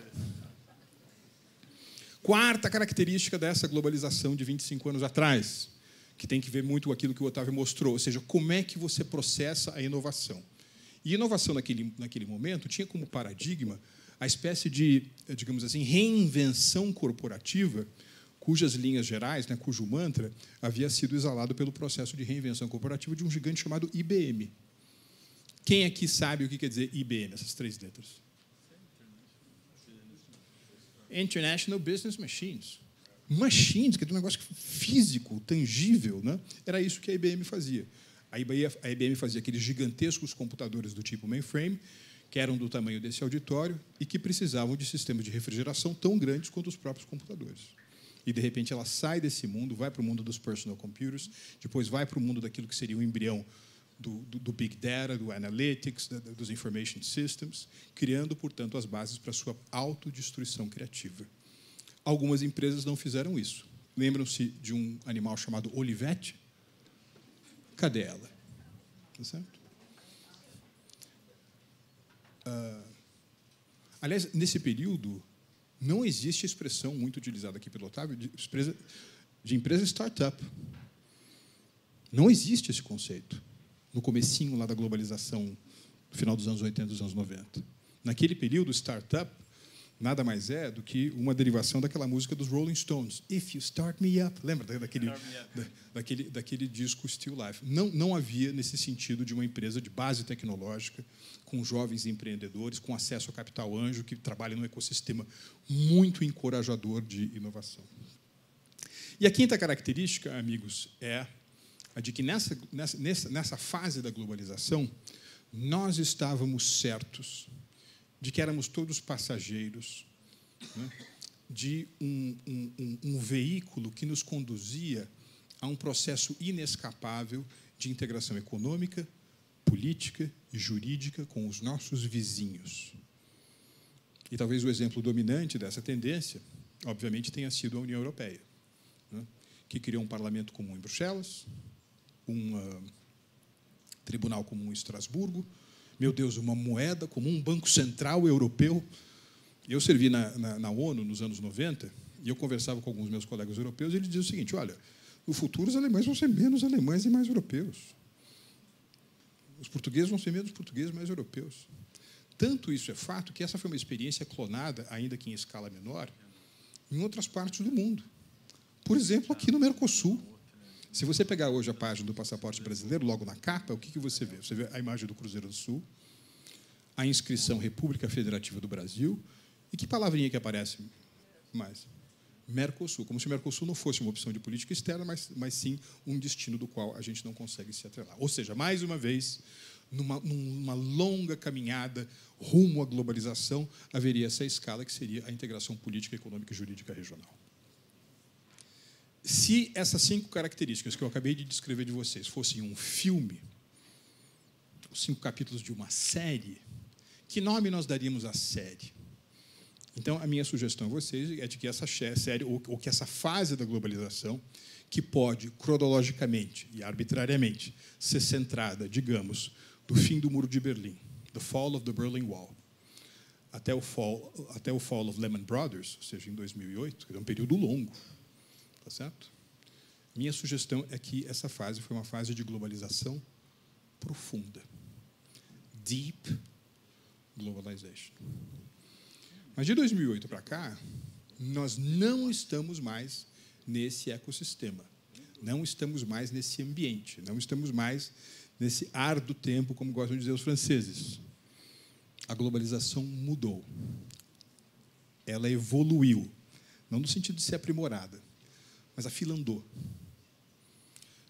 Quarta característica dessa globalização de 25 anos atrás, que tem que ver muito com aquilo que o Otávio mostrou, ou seja, como é que você processa a inovação. E inovação naquele momento tinha como paradigma a espécie de, digamos assim, reinvenção corporativa, cujas linhas gerais, né, cujo mantra havia sido exalado pelo processo de reinvenção corporativa de um gigante chamado IBM. Quem aqui sabe o que quer dizer IBM, essas 3 letras? International Business Machines. Machines, que é um negócio físico, tangível, né? Era isso que a IBM fazia. A IBM fazia aqueles gigantescos computadores do tipo mainframe, que eram do tamanho desse auditório e que precisavam de sistemas de refrigeração tão grandes quanto os próprios computadores. E, de repente, ela sai desse mundo, vai para o mundo dos personal computers, depois vai para o mundo daquilo que seria o embrião do Big Data, do Analytics, dos Information Systems, criando, portanto, as bases para a sua autodestruição criativa. Algumas empresas não fizeram isso. Lembram-se de um animal chamado Olivetti? Cadê ela? Tá certo? Aliás, nesse período, não existe a expressão muito utilizada aqui pelo Otávio de empresa startup. Não existe esse conceito no comecinho lá da globalização, no final dos anos 80 dos anos 90. Naquele período, startup nada mais é do que uma derivação daquela música dos Rolling Stones, If You Start Me Up. Lembra daquele disco Still Life? Não havia, nesse sentido, de uma empresa de base tecnológica, com jovens empreendedores, com acesso ao capital anjo, que trabalha num ecossistema muito encorajador de inovação. E a quinta característica, amigos, é a de que nessa fase da globalização, nós estávamos certos de que éramos todos passageiros, né, de um veículo que nos conduzia a um processo inescapável de integração econômica, política e jurídica com os nossos vizinhos. E talvez o exemplo dominante dessa tendência, obviamente, tenha sido a União Europeia, né, que criou um parlamento comum em Bruxelas, um tribunal comum em Estrasburgo, meu Deus, uma moeda comum, um banco central europeu. Eu servi na ONU nos anos 90 e eu conversava com alguns meus colegas europeus e eles diziam o seguinte, olha, no futuro os alemães vão ser menos alemães e mais europeus. Os portugueses vão ser menos portugueses e mais europeus. Tanto isso é fato que essa foi uma experiência clonada, ainda que em escala menor, em outras partes do mundo. Por exemplo, aqui no Mercosul. Se você pegar hoje a página do passaporte brasileiro, logo na capa, o que você vê? Você vê a imagem do Cruzeiro do Sul, a inscrição República Federativa do Brasil, e que palavrinha que aparece mais? Mercosul, como se o Mercosul não fosse uma opção de política externa, mas sim um destino do qual a gente não consegue se atrelar. Ou seja, mais uma vez, numa longa caminhada rumo à globalização, haveria essa escala que seria a integração política, econômica e jurídica regional. Se essas 5 características que eu acabei de descrever de vocês fossem um filme, os 5 capítulos de uma série, que nome nós daríamos à série? Então, a minha sugestão a vocês é de que essa série, ou que essa fase da globalização, que pode, cronologicamente e arbitrariamente, ser centrada, digamos, do fim do Muro de Berlim, the fall of the Berlin Wall, até o fall of Lehman Brothers, ou seja, em 2008, que é um período longo, tá certo? Minha sugestão é que essa fase foi uma fase de globalização profunda. Deep globalization. Mas de 2008 para cá, nós não estamos mais nesse ecossistema. Não estamos mais nesse ambiente. Não estamos mais nesse ar do tempo, como gostam de dizer os franceses. A globalização mudou. Ela evoluiu. Não no sentido de ser aprimorada, mas a fila andou.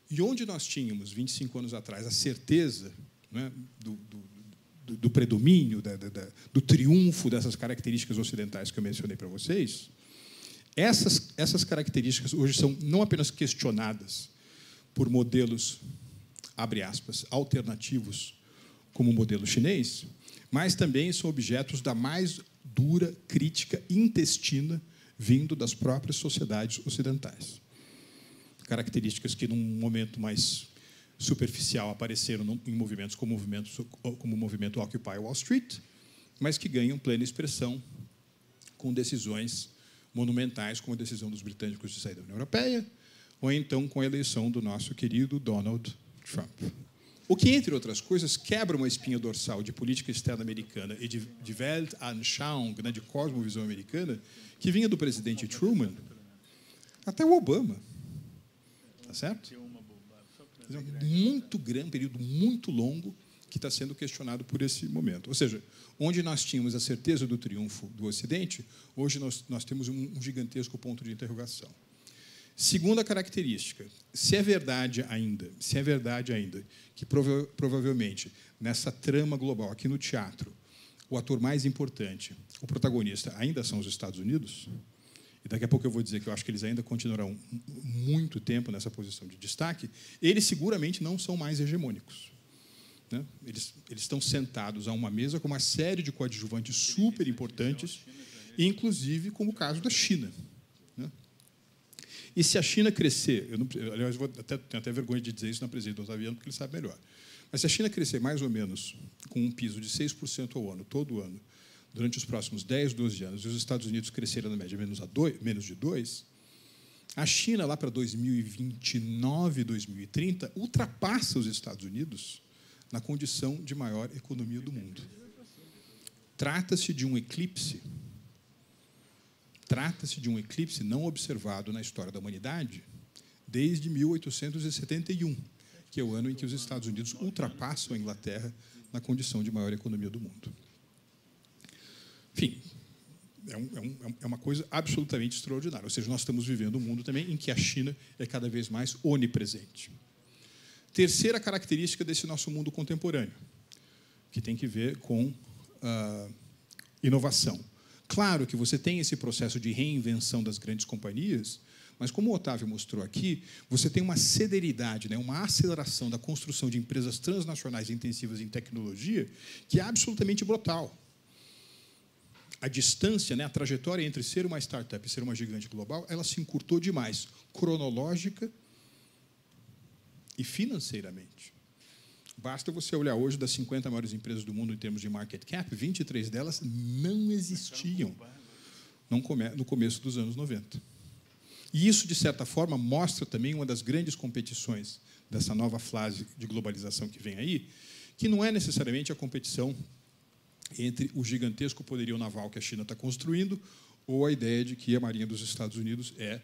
E onde nós tínhamos, 25 anos atrás, a certeza, né, do predomínio, do triunfo dessas características ocidentais que eu mencionei para vocês, essas características hoje são não apenas questionadas por modelos, abre aspas, alternativos, como o modelo chinês, mas também são objetos da mais dura crítica intestina vindo das próprias sociedades ocidentais. Características que, num momento mais superficial, apareceram em movimentos como o movimento Occupy Wall Street, mas que ganham plena expressão com decisões monumentais, como a decisão dos britânicos de sair da União Europeia, ou então com a eleição do nosso querido Donald Trump. O que, entre outras coisas, quebra uma espinha dorsal de política externa americana e de Weltanschauung, né, de cosmovisão americana, que vinha do presidente Truman até o Obama. Tá certo? Muito grande, um período muito longo que está sendo questionado por esse momento. Ou seja, onde nós tínhamos a certeza do triunfo do Ocidente, hoje nós temos um gigantesco ponto de interrogação. Segunda característica, se é verdade ainda que provavelmente nessa trama global, aqui no teatro, o ator mais importante, o protagonista, ainda são os Estados Unidos, e daqui a pouco eu vou dizer que eu acho que eles ainda continuarão muito tempo nessa posição de destaque, eles seguramente não são mais hegemônicos. Né? Eles estão sentados a uma mesa com uma série de coadjuvantes super importantes, inclusive como o caso da China. Né? E se a China crescer, aliás, tenho até vergonha de dizer isso na presidência do Otaviano, porque ele sabe melhor, mas se a China crescer mais ou menos com um piso de 6% ao ano, todo ano, durante os próximos 10, 12 anos, e os Estados Unidos crescerem na média menos de 2%, a China, lá para 2029, 2030, ultrapassa os Estados Unidos na condição de maior economia do mundo. Trata-se de um eclipse. Trata-se de um eclipse não observado na história da humanidade desde 1871, que é o ano em que os Estados Unidos ultrapassam a Inglaterra na condição de maior economia do mundo. Enfim, é uma coisa absolutamente extraordinária. Ou seja, nós estamos vivendo um mundo também em que a China é cada vez mais onipresente. Terceira característica desse nosso mundo contemporâneo, que tem que ver com inovação. Claro que você tem esse processo de reinvenção das grandes companhias, mas, como o Otávio mostrou aqui, você tem uma celeridade, né, uma aceleração da construção de empresas transnacionais intensivas em tecnologia que é absolutamente brutal. A distância, né, a trajetória entre ser uma startup e ser uma gigante global, ela se encurtou demais, cronológica e financeiramente. Basta você olhar hoje das 50 maiores empresas do mundo em termos de market cap, 23 delas não existiam no começo dos anos 90. E isso, de certa forma, mostra também uma das grandes competições dessa nova fase de globalização que vem aí, que não é necessariamente a competição entre o gigantesco poderio naval que a China está construindo ou a ideia de que a Marinha dos Estados Unidos é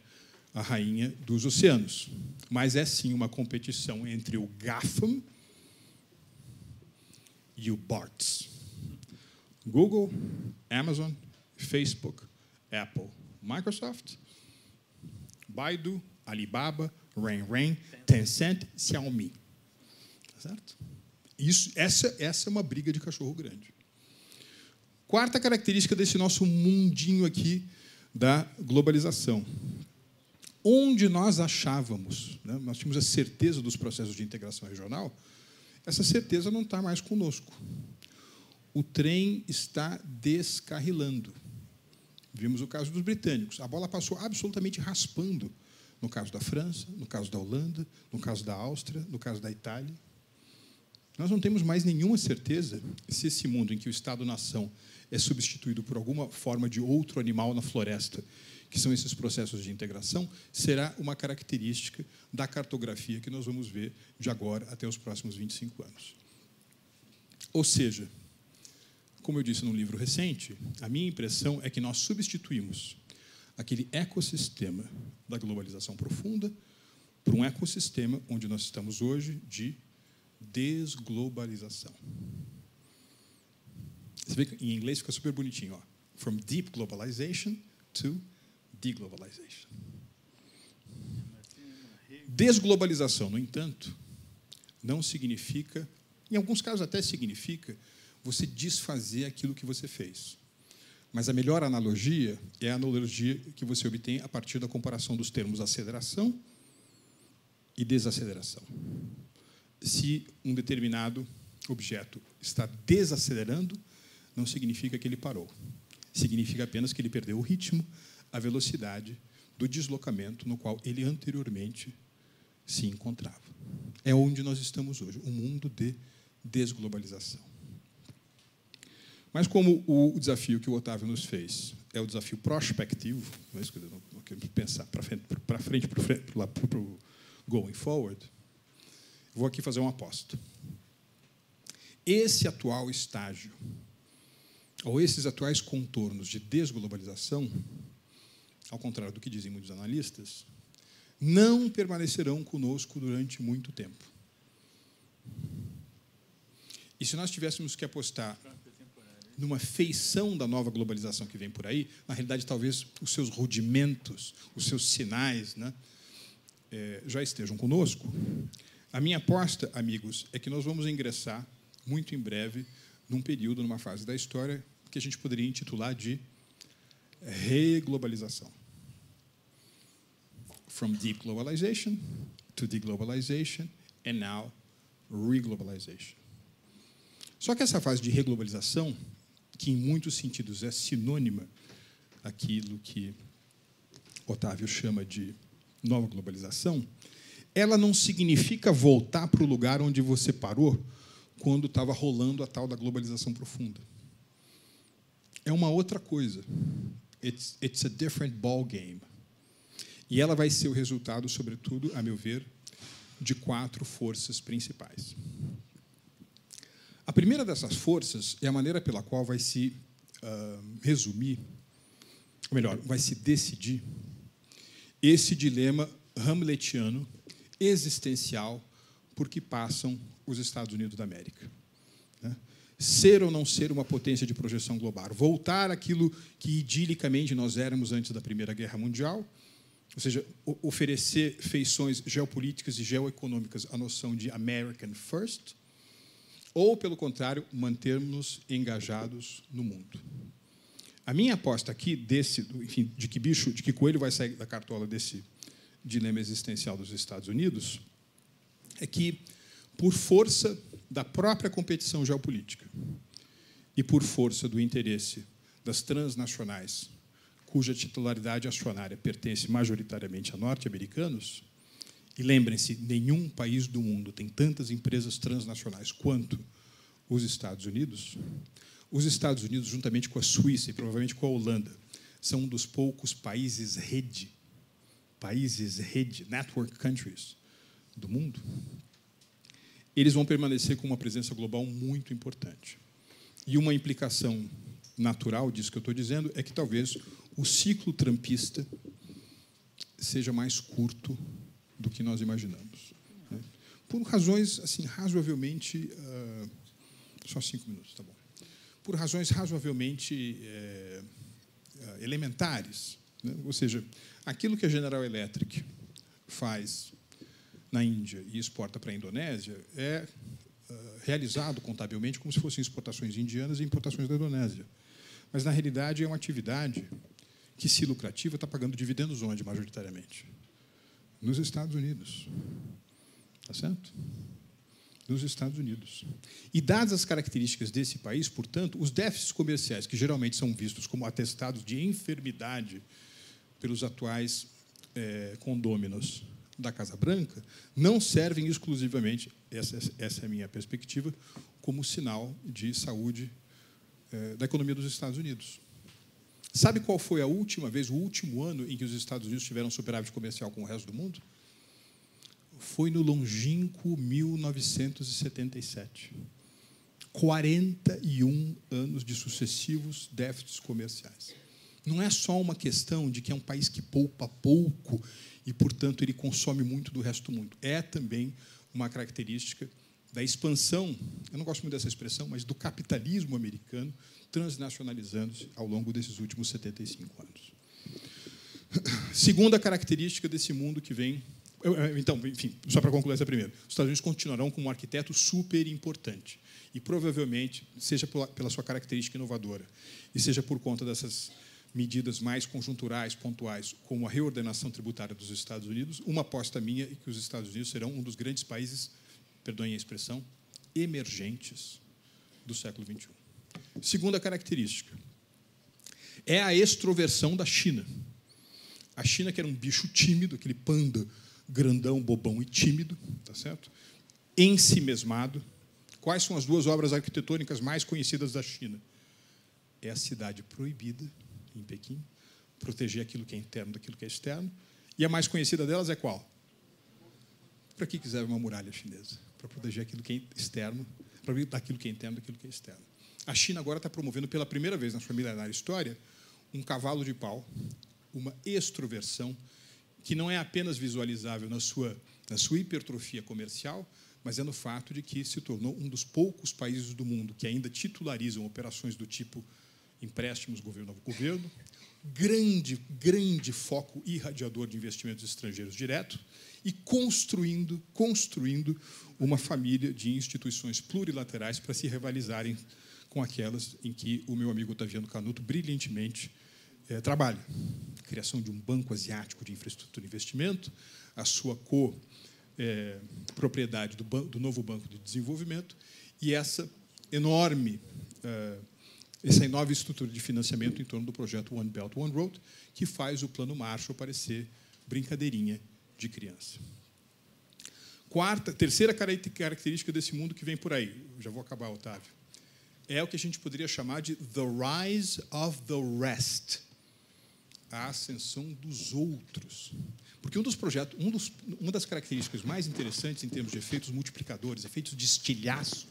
a rainha dos oceanos. Mas é, sim, uma competição entre o GAFAM e o BARTS. Google, Amazon, Facebook, Apple, Microsoft, Baidu, Alibaba, Renren, Tencent, Xiaomi. Tá certo? Essa é uma briga de cachorro grande. Quarta característica desse nosso mundinho aqui da globalização. Onde nós achávamos, né, nós tínhamos a certeza dos processos de integração regional, essa certeza não está mais conosco. O trem está descarrilando. Vimos o caso dos britânicos. A bola passou absolutamente raspando no caso da França, no caso da Holanda, no caso da Áustria, no caso da Itália. Nós não temos mais nenhuma certeza se esse mundo em que o Estado-nação é substituído por alguma forma de outro animal na floresta, que são esses processos de integração, será uma característica da cartografia que nós vamos ver de agora até os próximos 25 anos. Ou seja, como eu disse num livro recente, a minha impressão é que nós substituímos aquele ecossistema da globalização profunda por um ecossistema onde nós estamos hoje de desglobalização. Você vê que em inglês fica super bonitinho, ó. From deep globalization to deglobalization. Desglobalização, no entanto, não significa, em alguns casos até significa, você desfazer aquilo que você fez. Mas a melhor analogia é a analogia que você obtém a partir da comparação dos termos aceleração e desaceleração. Se um determinado objeto está desacelerando, não significa que ele parou. Significa apenas que ele perdeu o ritmo, a velocidade do deslocamento no qual ele anteriormente se encontrava. É onde nós estamos hoje, um mundo de desglobalização. Mas como o desafio que o Otávio nos fez é o desafio prospectivo, não é isso que não queremos pensar para frente, para o going forward, vou aqui fazer uma aposta. Esse atual estágio, ou esses atuais contornos de desglobalização, ao contrário do que dizem muitos analistas, não permanecerão conosco durante muito tempo. E se nós tivéssemos que apostar numa feição da nova globalização que vem por aí, na realidade, talvez os seus rudimentos, os seus sinais, né, já estejam conosco, a minha aposta, amigos, é que nós vamos ingressar, muito em breve, num período, numa fase da história, que a gente poderia intitular de reglobalização. From deep globalization to deglobalization, and now reglobalization. Só que essa fase de reglobalização, que em muitos sentidos é sinônima daquilo que Otávio chama de nova globalização, ela não significa voltar para o lugar onde você parou quando estava rolando a tal da globalização profunda. É uma outra coisa. It's a different ball game. E ela vai ser o resultado, sobretudo, a meu ver, de 4 forças principais. A primeira dessas forças é a maneira pela qual vai se resumir, ou melhor, vai se decidir esse dilema hamletiano, existencial, por que passam os Estados Unidos da América. Né? Ser ou não ser uma potência de projeção global, voltar àquilo que idilicamente nós éramos antes da Primeira Guerra Mundial, ou seja, oferecer feições geopolíticas e geoeconômicas à noção de American First, ou, pelo contrário, mantermos engajados no mundo. A minha aposta aqui, de que coelho vai sair da cartola desse dilema existencial dos Estados Unidos, é que, por força da própria competição geopolítica e por força do interesse das transnacionais, cuja titularidade acionária pertence majoritariamente a norte-americanos, e lembrem-se, nenhum país do mundo tem tantas empresas transnacionais quanto os Estados Unidos, juntamente com a Suíça e provavelmente com a Holanda, são um dos poucos países rede, network countries do mundo, eles vão permanecer com uma presença global muito importante. E uma implicação natural disso que eu estou dizendo é que talvez o ciclo trumpista seja mais curto do que nós imaginamos. Né? Por razões assim, razoavelmente... só 5 minutos, tá bom. Por razões razoavelmente elementares. Né? Ou seja, aquilo que a General Electric faz na Índia e exporta para a Indonésia é realizado contabilmente como se fossem exportações indianas e importações da Indonésia. Mas, na realidade, é uma atividade que, se lucrativa, está pagando dividendos onde, majoritariamente? Nos Estados Unidos. Está certo? Nos Estados Unidos. E, dadas as características desse país, portanto, os déficits comerciais, que geralmente são vistos como atestados de enfermidade pelos atuais condôminos da Casa Branca, não servem exclusivamente, essa é a minha perspectiva, como sinal de saúde da economia dos Estados Unidos. Sabe qual foi a última vez, o último ano em que os Estados Unidos tiveram superávit comercial com o resto do mundo? Foi no longínquo 1977. 41 anos de sucessivos déficits comerciais. Não é só uma questão de que é um país que poupa pouco e, portanto, ele consome muito do resto do mundo. É também uma característica da expansão, eu não gosto muito dessa expressão, mas do capitalismo americano transnacionalizando-se ao longo desses últimos 75 anos. Segunda característica desse mundo que vem... Então, enfim, só para concluir essa primeira. Os Estados Unidos continuarão como um arquiteto super importante. E, provavelmente, seja pela sua característica inovadora, e seja por conta dessas medidas mais conjunturais, pontuais, como a reordenação tributária dos Estados Unidos, uma aposta minha é que os Estados Unidos serão um dos grandes países, perdoem a expressão, emergentes do século XXI. Segunda característica é a extroversão da China. A China, que era um bicho tímido, aquele panda grandão, bobão e tímido, tá certo? Ensimesmado. Quais são as duas obras arquitetônicas mais conhecidas da China? É a Cidade Proibida, em Pequim, proteger aquilo que é interno daquilo que é externo. E a mais conhecida delas é qual? Para que quiser uma muralha chinesa? Para proteger aquilo que é externo, para daquilo que é interno daquilo que é externo. A China agora está promovendo pela primeira vez na sua milenária história um cavalo de pau, uma extroversão que não é apenas visualizável na sua hipertrofia comercial, mas é no fato de que se tornou um dos poucos países do mundo que ainda titularizam operações do tipo empréstimos governo a governo, grande foco irradiador de investimentos estrangeiros direto e construindo uma família de instituições plurilaterais para se rivalizarem com aquelas em que o meu amigo Otaviano Canuto brilhantemente trabalha. A criação de um banco asiático de infraestrutura e investimento, a sua propriedade do novo Banco de Desenvolvimento e essa enorme estrutura de financiamento em torno do projeto One Belt, One Road, que faz o Plano Marshall parecer brincadeirinha de criança. Terceira característica desse mundo que vem por aí, já vou acabar, Otávio, é o que a gente poderia chamar de the rise of the rest, a ascensão dos outros. Porque uma das características mais interessantes em termos de efeitos multiplicadores, efeitos de estilhaço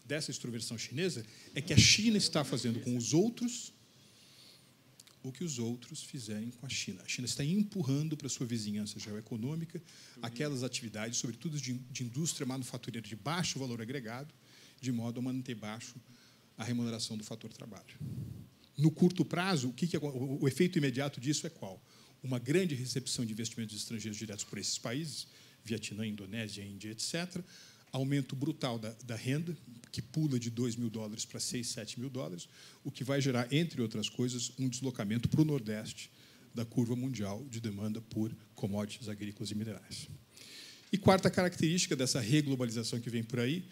dessa extroversão chinesa, é que a China está fazendo com os outros o que os outros fizerem com a China. A China está empurrando para a sua vizinhança geoeconômica aquelas atividades, sobretudo de indústria manufatureira de baixo valor agregado, de modo a manter baixo a remuneração do fator trabalho. No curto prazo, o efeito imediato disso é qual? Uma grande recepção de investimentos estrangeiros diretos por esses países, Vietnã, Indonésia, Índia, etc., aumento brutal da renda, que pula de $2.000 para $6.000, $7.000, o que vai gerar, entre outras coisas, um deslocamento para o Nordeste da curva mundial de demanda por commodities agrícolas e minerais. E quarta característica dessa reglobalização que vem por aí,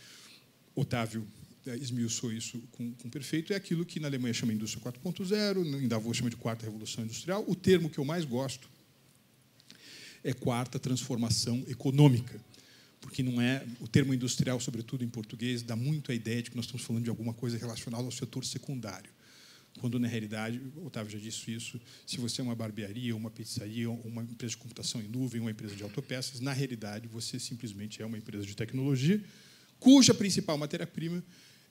Otávio esmiuçou isso com perfeito, é aquilo que na Alemanha chama de indústria 4.0, em Davos chama de quarta revolução industrial. O termo que eu mais gosto é quarta transformação econômica, porque não é o termo industrial, sobretudo em português, dá muito a ideia de que nós estamos falando de alguma coisa relacionada ao setor secundário, quando, na realidade, o Otávio já disse isso, se você é uma barbearia, uma pizzaria, uma empresa de computação em nuvem, uma empresa de autopeças, na realidade, você simplesmente é uma empresa de tecnologia, cuja principal matéria-prima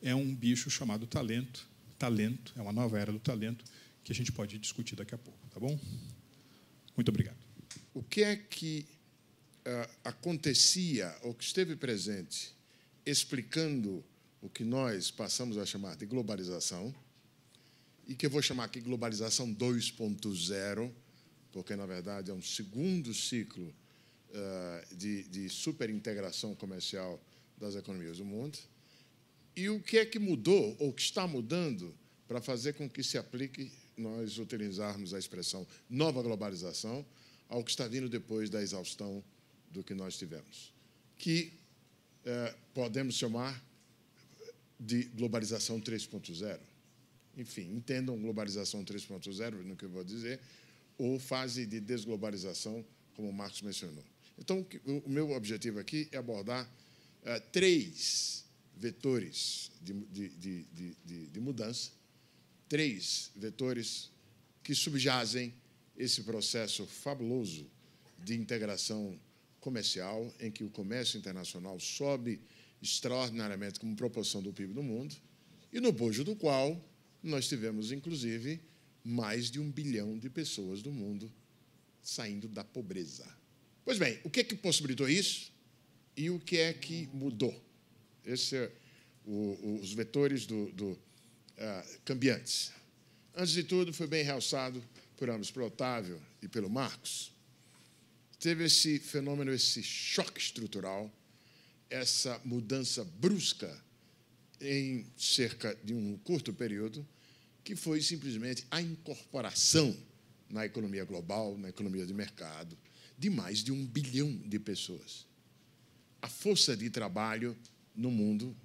é um bicho chamado talento. Talento, é uma nova era do talento, que a gente pode discutir daqui a pouco, tá bom? Muito obrigado. O que é que acontecia, ou que esteve presente, explicando o que nós passamos a chamar de globalização, e que eu vou chamar aqui globalização 2.0, porque, na verdade, é um segundo ciclo de superintegração comercial das economias do mundo, e o que é que mudou, ou que está mudando, para fazer com que se aplique, nós utilizarmos a expressão nova globalização, ao que está vindo depois da exaustão do que nós tivemos, que podemos chamar de globalização 3.0. Enfim, entendam globalização 3.0, no que eu vou dizer, ou fase de desglobalização, como o Marcos mencionou. Então, o meu objetivo aqui é abordar três vetores de mudança, três vetores que subjazem esse processo fabuloso de integração comercial, em que o comércio internacional sobe extraordinariamente como proporção do PIB do mundo, e no bojo do qual nós tivemos, inclusive, mais de 1 bilhão de pessoas do mundo saindo da pobreza. Pois bem, o que é que possibilitou isso e o que é que mudou? Esses são os vetores cambiantes. Antes de tudo, foi bem realçado por ambos, pelo Otávio e pelo Marcos, teve esse fenômeno, esse choque estrutural, essa mudança brusca em cerca de um curto período, que foi simplesmente a incorporação na economia global, na economia de mercado, de mais de 1 bilhão de pessoas. A força de trabalho no mundo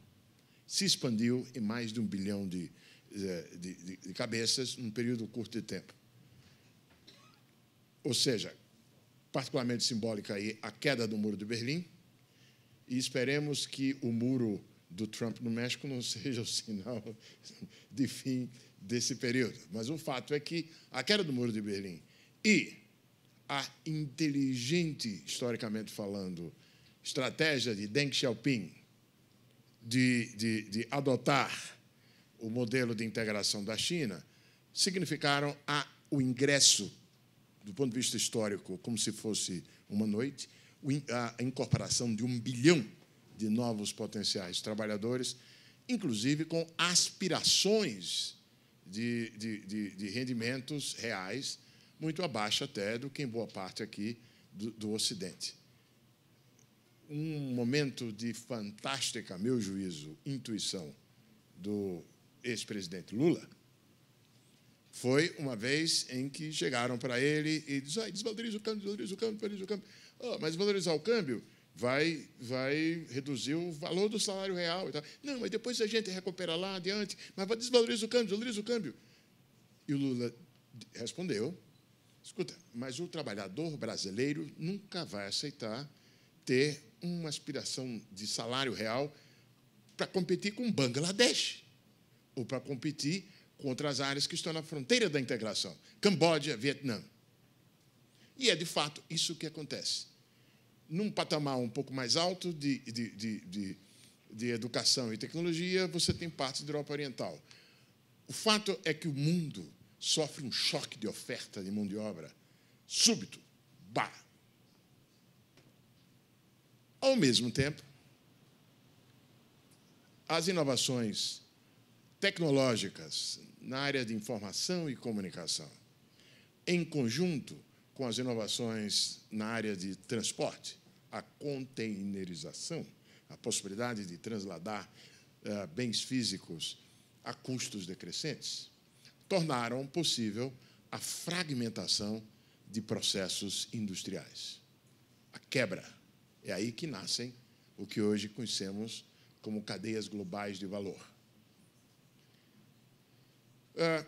se expandiu em mais de 1 bilhão de cabeças num período curto de tempo. ou seja, particularmente simbólica aí, a queda do Muro de Berlim, e esperemos que o muro do Trump no México não seja o sinal de fim desse período. Mas o fato é que a queda do Muro de Berlim e a inteligente, historicamente falando, estratégia de Deng Xiaoping de adotar o modelo de integração da China significaram o ingresso, do ponto de vista histórico, como se fosse uma noite, a incorporação de 1 bilhão de novos potenciais trabalhadores, inclusive com aspirações de rendimentos reais muito abaixo até do que em boa parte aqui do Ocidente. Um momento de fantástica, a meu juízo, intuição do ex-presidente Lula foi uma vez em que chegaram para ele e disseram: desvaloriza o câmbio, desvaloriza o câmbio, desvaloriza o câmbio. Oh, mas valorizar o câmbio vai reduzir o valor do salário real. E tal. Não, mas depois a gente recupera lá adiante, mas vai desvalorizar o câmbio, desvaloriza o câmbio. E o Lula respondeu: escuta, mas o trabalhador brasileiro nunca vai aceitar ter uma aspiração de salário real para competir com Bangladesh ou para competir com outras áreas que estão na fronteira da integração, Camboja, Vietnã. E é, de fato, isso que acontece. Num patamar um pouco mais alto de educação e tecnologia, você tem partes da Europa Oriental. O fato é que o mundo sofre um choque de oferta de mão de obra súbito. Bah! Ao mesmo tempo, as inovações tecnológicas na área de informação e comunicação, em conjunto com as inovações na área de transporte, a containerização, a possibilidade de trasladar bens físicos a custos decrescentes, tornaram possível a fragmentação de processos industriais. A quebra. É aí que nascem o que hoje conhecemos como cadeias globais de valor.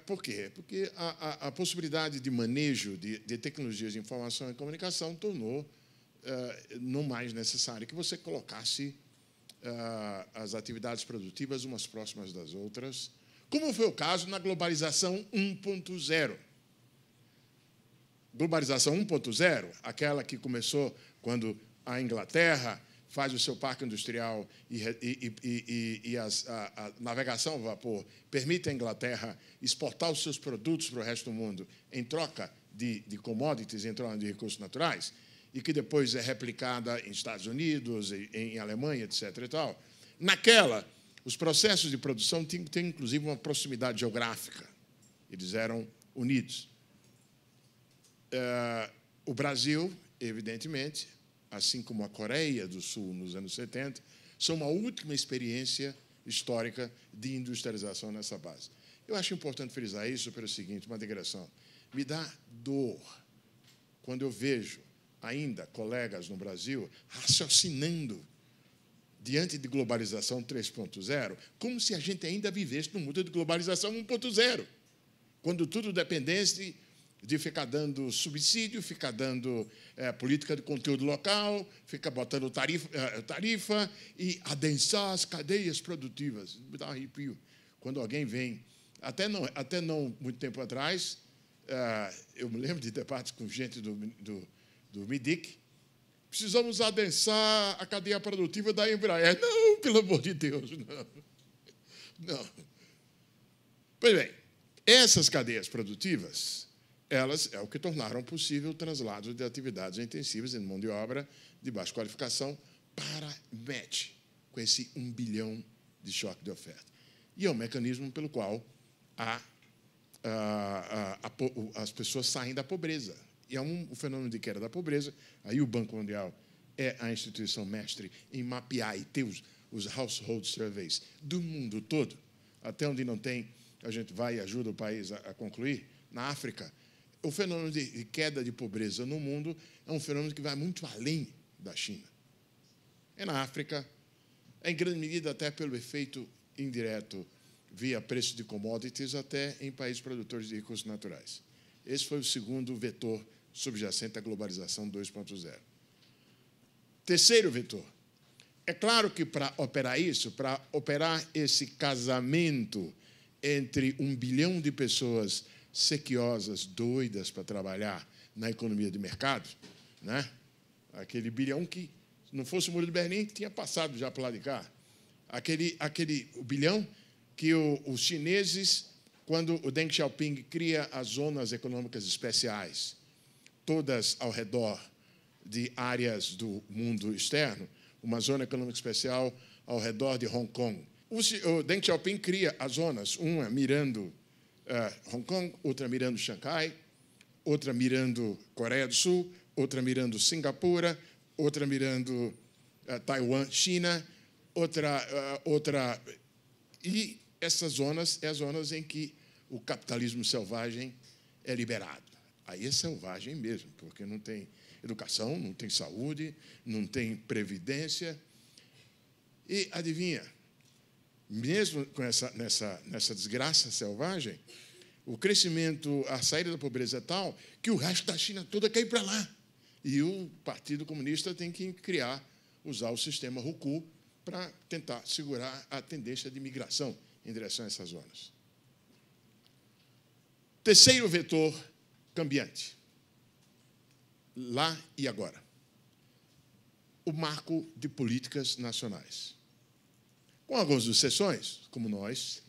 Por quê? Porque a possibilidade de manejo de tecnologias de informação e comunicação tornou não mais necessário que você colocasse as atividades produtivas umas próximas das outras, como foi o caso na globalização 1.0. Globalização 1.0, aquela que começou quando a Inglaterra faz o seu parque industrial e a navegação a vapor permite à Inglaterra exportar os seus produtos para o resto do mundo em troca de commodities, em troca de recursos naturais, e que depois é replicada em Estados Unidos, em Alemanha, etc. e tal. Naquela, os processos de produção têm inclusive uma proximidade geográfica. Eles eram unidos. O Brasil, evidentemente, assim como a Coreia do Sul nos anos 70, são uma última experiência histórica de industrialização nessa base. Eu acho importante frisar isso pelo seguinte, uma digressão. Me dá dor quando eu vejo ainda colegas no Brasil raciocinando diante de globalização 3.0, como se a gente ainda vivesse no mundo de globalização 1.0, quando tudo dependesse de ficar dando subsídio, ficar dando política de conteúdo local, ficar botando tarifa e adensar as cadeias produtivas. Me dá um arrepio. Quando alguém vem, até não muito tempo atrás, eu me lembro de debates com gente do MIDIC, precisamos adensar a cadeia produtiva da Embraer. Não, pelo amor de Deus, não. Não. Pois bem, essas cadeias produtivas, elas é o que tornaram possível o traslado de atividades intensivas em mão de obra de baixa qualificação para match com esse 1 bilhão de choque de oferta. E é um mecanismo pelo qual as pessoas saem da pobreza. E é um fenômeno de queda da pobreza. Aí o Banco Mundial é a instituição mestre em mapear e ter os household surveys do mundo todo, até onde não tem, a gente vai e ajuda o país a concluir. Na África, o fenômeno de queda de pobreza no mundo é um fenômeno que vai muito além da China. É na África, em grande medida até pelo efeito indireto via preço de commodities, até em países produtores de recursos naturais. Esse foi o segundo vetor subjacente à globalização 2.0. Terceiro vetor. É claro que para operar isso, para operar esse casamento entre 1 bilhão de pessoas sequiosas, doidas para trabalhar na economia de mercado, né? Aquele bilhão que, se não fosse o Muro de Berlim, tinha passado já para lá de cá. O bilhão que os chineses, quando o Deng Xiaoping cria as zonas econômicas especiais, todas ao redor de áreas do mundo externo, uma zona econômica especial ao redor de Hong Kong. O Deng Xiaoping cria as zonas, uma mirando Hong Kong, outra mirando Xangai, outra mirando Coreia do Sul, outra mirando Singapura, outra mirando Taiwan, China, outra... E essas zonas são as zonas em que o capitalismo selvagem é liberado. Aí é selvagem mesmo, porque não tem educação, não tem saúde, não tem previdência. E, adivinha, mesmo com nessa desgraça selvagem, o crescimento, a saída da pobreza é tal que o resto da China toda quer ir para lá. E o Partido Comunista tem que usar o sistema RUCU para tentar segurar a tendência de migração em direção a essas zonas. Terceiro vetor cambiante. Lá e agora. O marco de políticas nacionais. Com algumas exceções, como nós,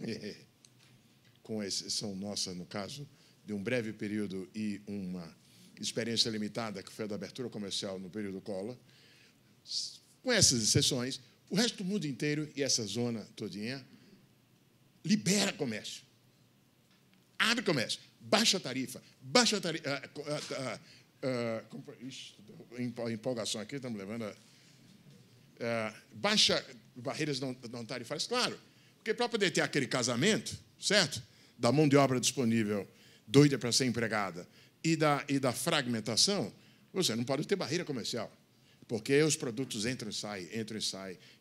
com exceção nossa, no caso, de um breve período e uma experiência limitada, que foi a da abertura comercial no período Collor, com essas exceções, o resto do mundo inteiro e essa zona todinha libera comércio. Abre comércio. Baixa tarifa. Empolgação aqui, estamos levando baixa barreiras não tarifárias, claro, porque para poder ter aquele casamento, certo? Da mão de obra disponível, doida para ser empregada, e da fragmentação, você não pode ter barreira comercial, porque os produtos entram e saem,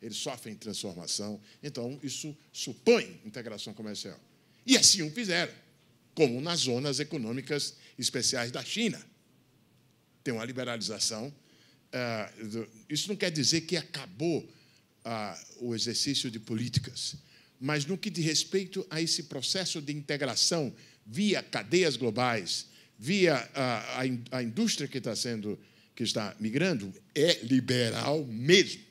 eles sofrem transformação, então isso supõe integração comercial. E assim o fizeram, como nas zonas econômicas especiais da China. Tem uma liberalização. Isso não quer dizer que acabou o exercício de políticas, mas no que diz respeito a esse processo de integração via cadeias globais, via a indústria que está migrando, é liberal mesmo.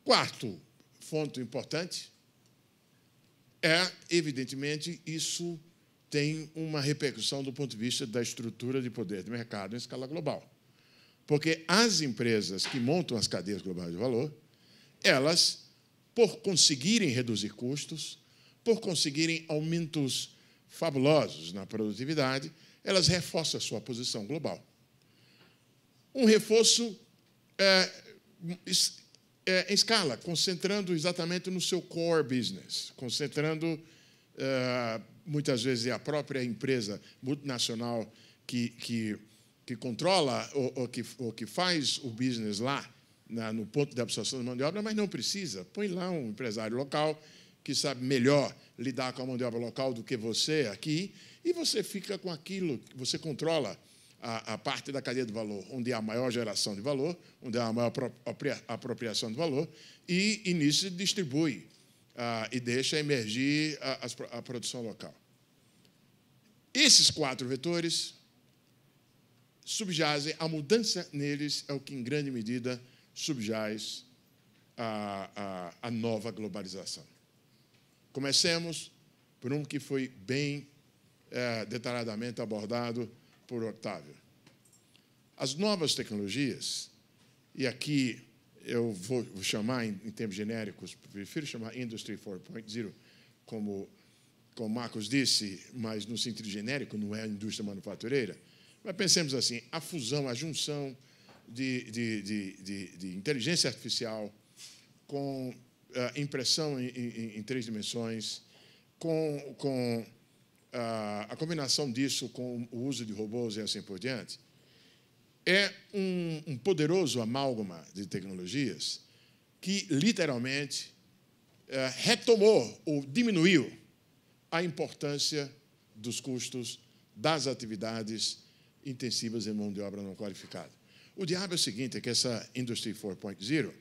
Quarto ponto importante evidentemente, isso tem uma repercussão do ponto de vista da estrutura de poder de mercado em escala global. Porque as empresas que montam as cadeias globais de valor, elas, por conseguirem reduzir custos, por conseguirem aumentos fabulosos na produtividade, elas reforçam a sua posição global. Um reforço em escala, concentrando exatamente no seu core business, concentrando, muitas vezes, a própria empresa multinacional que controla ou que faz o business lá, no ponto de absorção da mão de obra, mas não precisa. Põe lá um empresário local que sabe melhor lidar com a mão de obra local do que você aqui, e você fica com aquilo, você controla a parte da cadeia de valor, onde há a maior geração de valor, onde há a maior apropriação de valor, e nisso distribui e deixa emergir a produção local. Esses 4 vetores subjazem, a mudança neles é o que, em grande medida, subjaz a nova globalização. Comecemos por um que foi bem detalhadamente abordado por Octávio. As novas tecnologias, e aqui eu vou chamar em termos genéricos, prefiro chamar Industry 4.0, como Marcos disse, mas no sentido genérico, não é a indústria manufatureira. Mas pensemos assim, a fusão, a junção de inteligência artificial com impressão em 3 dimensões, com a combinação disso com o uso de robôs e assim por diante, é um poderoso amálgama de tecnologias que, literalmente, retomou ou diminuiu a importância dos custos das atividades intensivas em mão de obra não qualificada. O diabo é o seguinte, é que essa Industry 4.0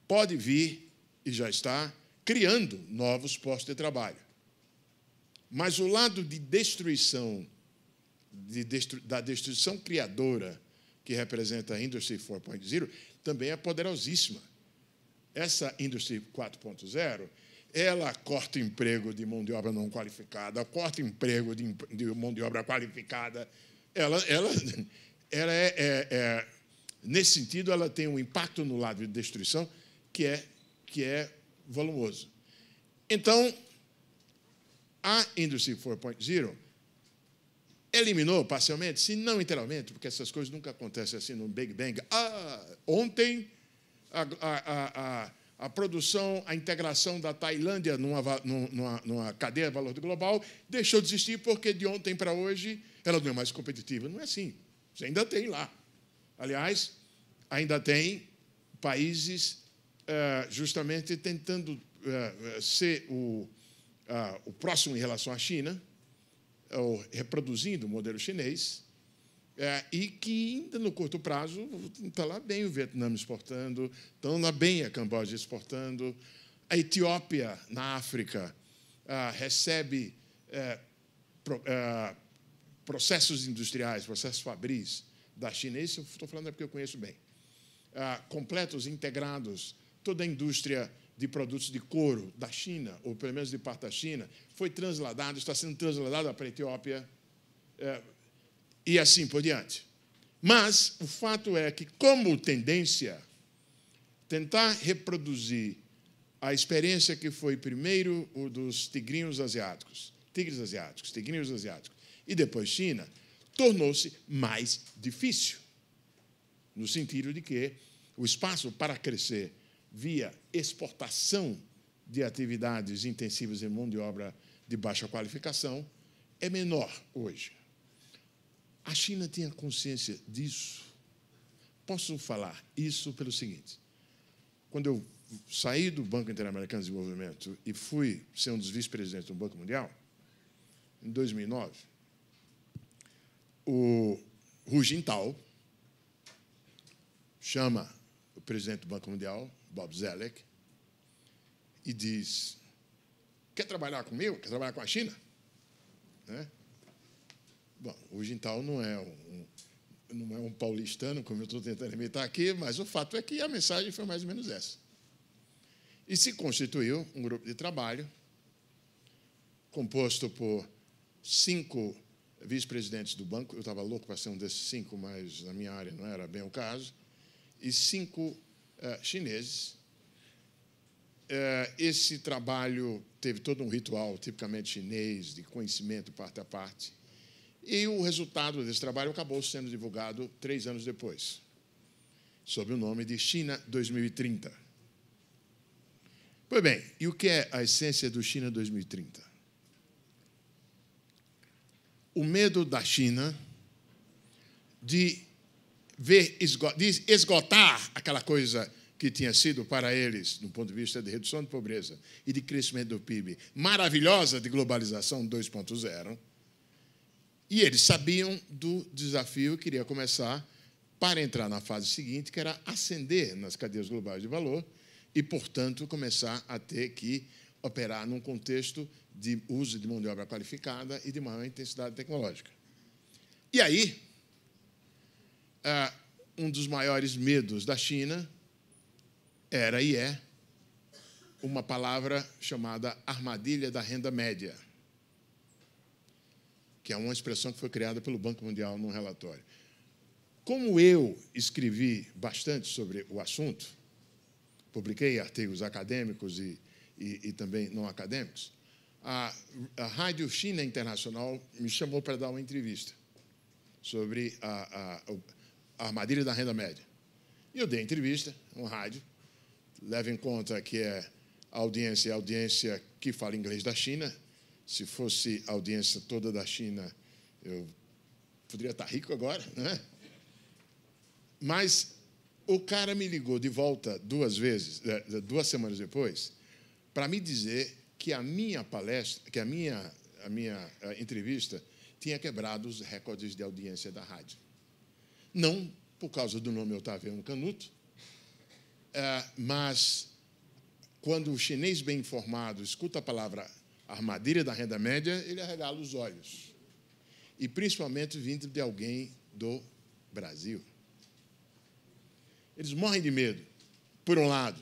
pode vir, e já está, criando novos postos de trabalho. Mas o lado de destruição, da destruição criadora, que representa a Industry 4.0, também é poderosíssima. Essa Industry 4.0, ela corta emprego de mão de obra não qualificada, corta emprego de mão de obra qualificada. Ela nesse sentido, ela tem um impacto no lado de destruição que é volumoso. Então, a Industry 4.0 eliminou parcialmente, se não inteiramente, porque essas coisas nunca acontecem assim no Big Bang. Ontem a produção, a integração da Tailândia numa cadeia de valor global deixou de existir porque de ontem para hoje ela não é mais competitiva. Não é assim. Você ainda tem lá. Aliás, ainda tem países justamente tentando ser o próximo em relação à China, ou reproduzindo o modelo chinês, e que ainda no curto prazo está lá bem o Vietnã exportando, estão lá bem a Camboja exportando, a Etiópia, na África, recebe processos industriais, processos fabris da China, isso eu estou falando porque eu conheço bem, completos, integrados, toda a indústria de produtos de couro da China, ou pelo menos de parte da China, foi transladado, está sendo transladado para a Etiópia, e assim por diante. Mas o fato é que, como tendência, tentar reproduzir a experiência que foi primeiro o dos tigrinhos asiáticos, e depois China, tornou-se mais difícil, no sentido de que o espaço para crescer via exportação de atividades intensivas em mão de obra de baixa qualificação é menor hoje. A China tinha consciência disso. Posso falar isso pelo seguinte. Quando eu saí do Banco Interamericano de Desenvolvimento e fui ser um dos vice-presidentes do Banco Mundial, em 2009, o Hu Jintao chama o presidente do Banco Mundial, Bob Zoellick, e diz, quer trabalhar comigo? Quer trabalhar com a China? Né? Bom, o Jintao não é um paulistano, como eu estou tentando imitar aqui, mas o fato é que a mensagem foi mais ou menos essa. E se constituiu um grupo de trabalho composto por 5 vice-presidentes do banco, eu estava louco para ser um desses 5, mas na minha área não era bem o caso, e 5 chineses. Esse trabalho teve todo um ritual tipicamente chinês, de conhecimento parte a parte, e o resultado desse trabalho acabou sendo divulgado 3 anos depois, sob o nome de China 2030. Pois bem, e o que é a essência do China 2030? O medo da China de esgotar aquela coisa que tinha sido para eles, do ponto de vista de redução de pobreza e de crescimento do PIB, maravilhosa de globalização 2.0, e eles sabiam do desafio que iria começar para entrar na fase seguinte, que era ascender nas cadeias globais de valor e, portanto, começar a ter que operar num contexto de uso de mão de obra qualificada e de maior intensidade tecnológica. E aí, um dos maiores medos da China era e é uma palavra chamada armadilha da renda média, que é uma expressão que foi criada pelo Banco Mundial num relatório. Como eu escrevi bastante sobre o assunto, publiquei artigos acadêmicos e também não acadêmicos, a Rádio China Internacional me chamou para dar uma entrevista sobre a armadilha da renda média. E eu dei a entrevista, uma rádio, leva em conta que a audiência que fala inglês da China. Se fosse a audiência toda da China, eu poderia estar rico agora, né? Mas o cara me ligou de volta 2 vezes, 2 semanas depois, para me dizer que a minha palestra, que a minha entrevista tinha quebrado os recordes de audiência da rádio. Não por causa do nome Otaviano Canuto, mas quando o chinês bem informado escuta a palavra armadilha da renda média, ele arregala os olhos. E principalmente vindo de alguém do Brasil. Eles morrem de medo, por um lado,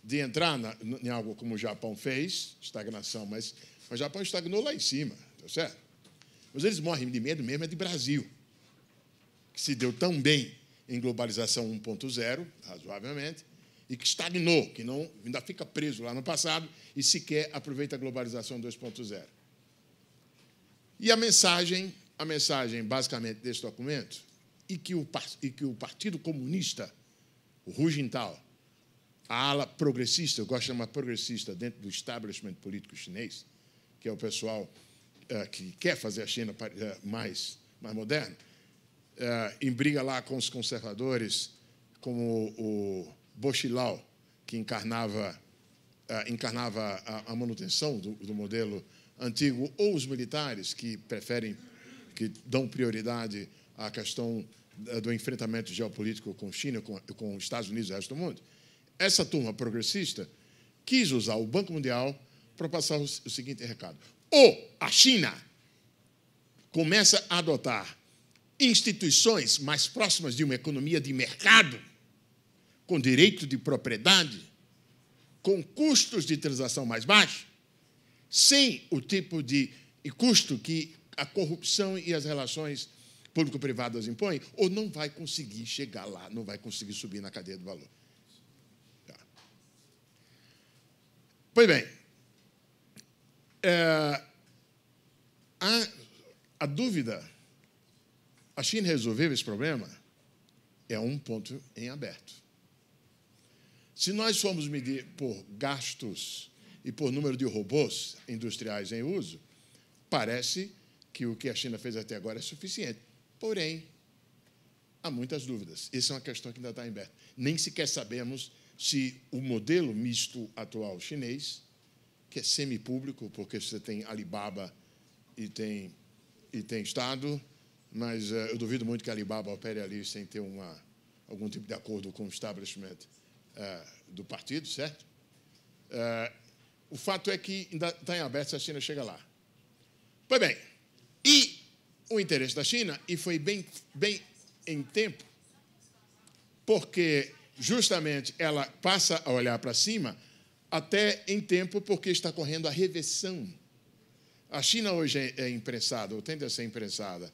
de entrar em algo como o Japão fez, estagnação, mas o Japão estagnou lá em cima, tá certo? Mas eles morrem de medo mesmo de Brasil, que se deu tão bem em globalização 1.0, razoavelmente, e que estagnou, que não, ainda fica preso lá no passado e sequer aproveita a globalização 2.0. E a mensagem basicamente desse documento, e que o Partido Comunista, o Hu Jintao, a ala progressista, eu gosto de chamar progressista dentro do establishment político chinês, que é o pessoal que quer fazer a China mais moderna, embriga lá com os conservadores, como o Bo Xilai, que encarnava a manutenção do modelo antigo, ou os militares que que dão prioridade à questão do enfrentamento geopolítico com China, com os Estados Unidos e o resto do mundo. Essa turma progressista quis usar o Banco Mundial para passar o seguinte recado: ou a China começa a adotar instituições mais próximas de uma economia de mercado, com direito de propriedade, com custos de transação mais baixos, sem o tipo de custo que a corrupção e as relações público-privadas impõem, ou não vai conseguir chegar lá, não vai conseguir subir na cadeia do valor. Tá. Pois bem, a dúvida, a China resolveu esse problema, é um ponto em aberto. Se nós formos medir por gastos e por número de robôs industriais em uso, parece que o que a China fez até agora é suficiente. Porém, há muitas dúvidas. Essa é uma questão que ainda está em aberto. Nem sequer sabemos se o modelo misto atual chinês, que é semipúblico, porque você tem Alibaba e tem Estado, mas eu duvido muito que a Alibaba opere ali sem ter algum tipo de acordo com o establishment do partido, certo? O fato é que ainda está em aberto se a China chega lá. Pois bem, e o interesse da China, e foi bem em tempo, porque justamente ela passa a olhar para cima até em tempo porque está correndo a reversão. A China hoje é imprensada, ou tende a ser imprensada,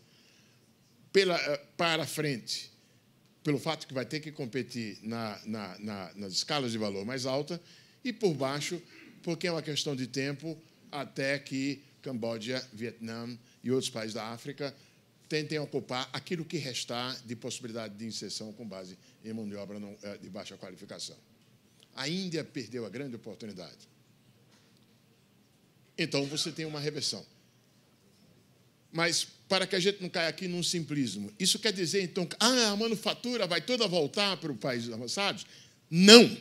para frente, pelo fato que vai ter que competir nas escalas de valor mais alta, e por baixo, porque é uma questão de tempo até que Camboja, Vietnã e outros países da África tentem ocupar aquilo que restar de possibilidade de inserção com base em mão de obra de baixa qualificação. A Índia perdeu a grande oportunidade. Então, você tem uma reversão. Mas, para que a gente não caia aqui num simplismo, isso quer dizer, então, que a manufatura vai toda voltar para os países avançados? Não,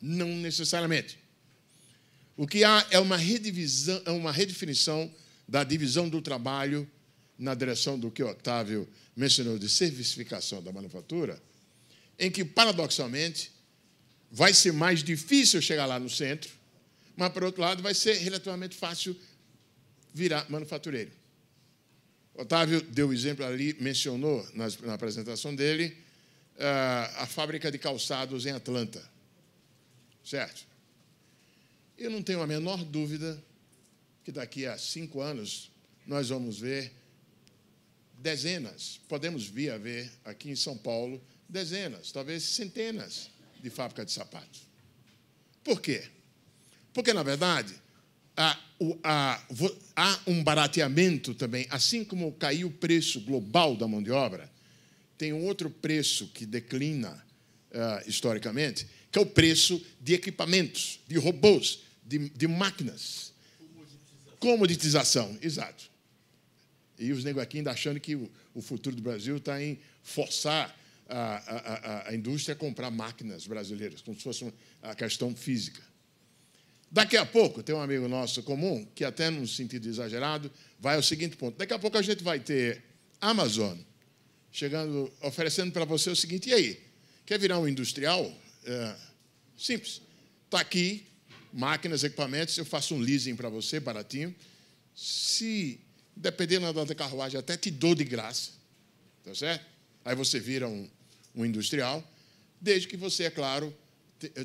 não necessariamente. O que há é uma redefinição da divisão do trabalho na direção do que o Octávio mencionou de servicificação da manufatura, em que, paradoxalmente, vai ser mais difícil chegar lá no centro, mas, por outro lado, vai ser relativamente fácil virar manufatureiro. Otávio deu o exemplo ali, mencionou na apresentação dele a fábrica de calçados em Atlanta, certo? Eu não tenho a menor dúvida que daqui a 5 anos nós vamos ver dezenas, podemos vir a ver aqui em São Paulo dezenas, talvez centenas de fábricas de sapatos. Por quê? Porque, na verdade, há um barateamento também, assim como caiu o preço global da mão de obra, tem um outro preço que declina historicamente, que é o preço de equipamentos, de robôs, de máquinas. Comoditização, exato. E os negros aqui ainda achando que o futuro do Brasil está em forçar a indústria a comprar máquinas brasileiras, como se fosse a questão física. Daqui a pouco, tem um amigo nosso comum, que até num sentido exagerado, vai ao seguinte ponto. Daqui a pouco a gente vai ter Amazon chegando, oferecendo para você o seguinte, e aí, quer virar um industrial? Simples. Está aqui, máquinas, equipamentos, eu faço um leasing para você, baratinho. Se, dependendo da carruagem, até te dou de graça. Tá certo? Aí você vira um industrial, desde que você, é claro,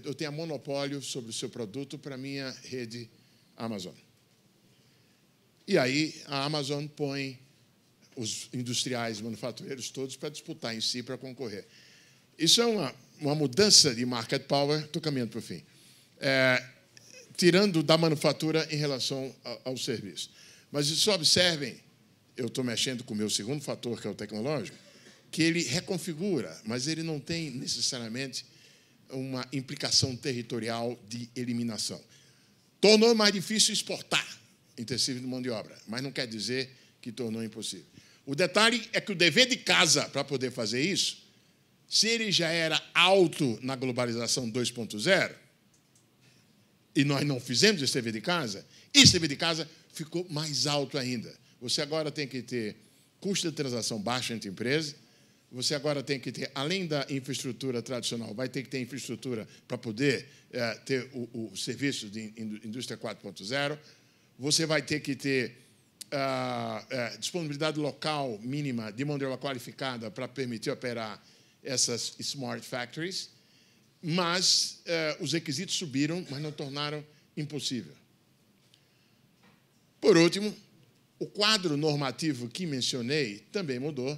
eu tenha monopólio sobre o seu produto para a minha rede Amazon. E aí a Amazon põe os industriais manufatureiros todos para disputar em si, para concorrer. Isso é uma mudança de market power, estou caminhando para o fim, tirando da manufatura em relação ao serviço. Mas só observem, eu estou mexendo com o meu segundo fator, que é o tecnológico, que ele reconfigura, mas ele não tem necessariamente uma implicação territorial de eliminação. Tornou mais difícil exportar intensivo de mão de obra, mas não quer dizer que tornou impossível. O detalhe é que o dever de casa para poder fazer isso, se ele já era alto na globalização 2.0, e nós não fizemos esse dever de casa ficou mais alto ainda. Você agora tem que ter custo de transação baixo entre empresas, você agora tem que ter, além da infraestrutura tradicional, vai ter que ter infraestrutura para poder ter o serviço de indústria 4.0, você vai ter que ter disponibilidade local mínima de mão de obra qualificada para permitir operar essas smart factories, mas os requisitos subiram, mas não tornaram impossível. Por último, o quadro normativo que mencionei também mudou,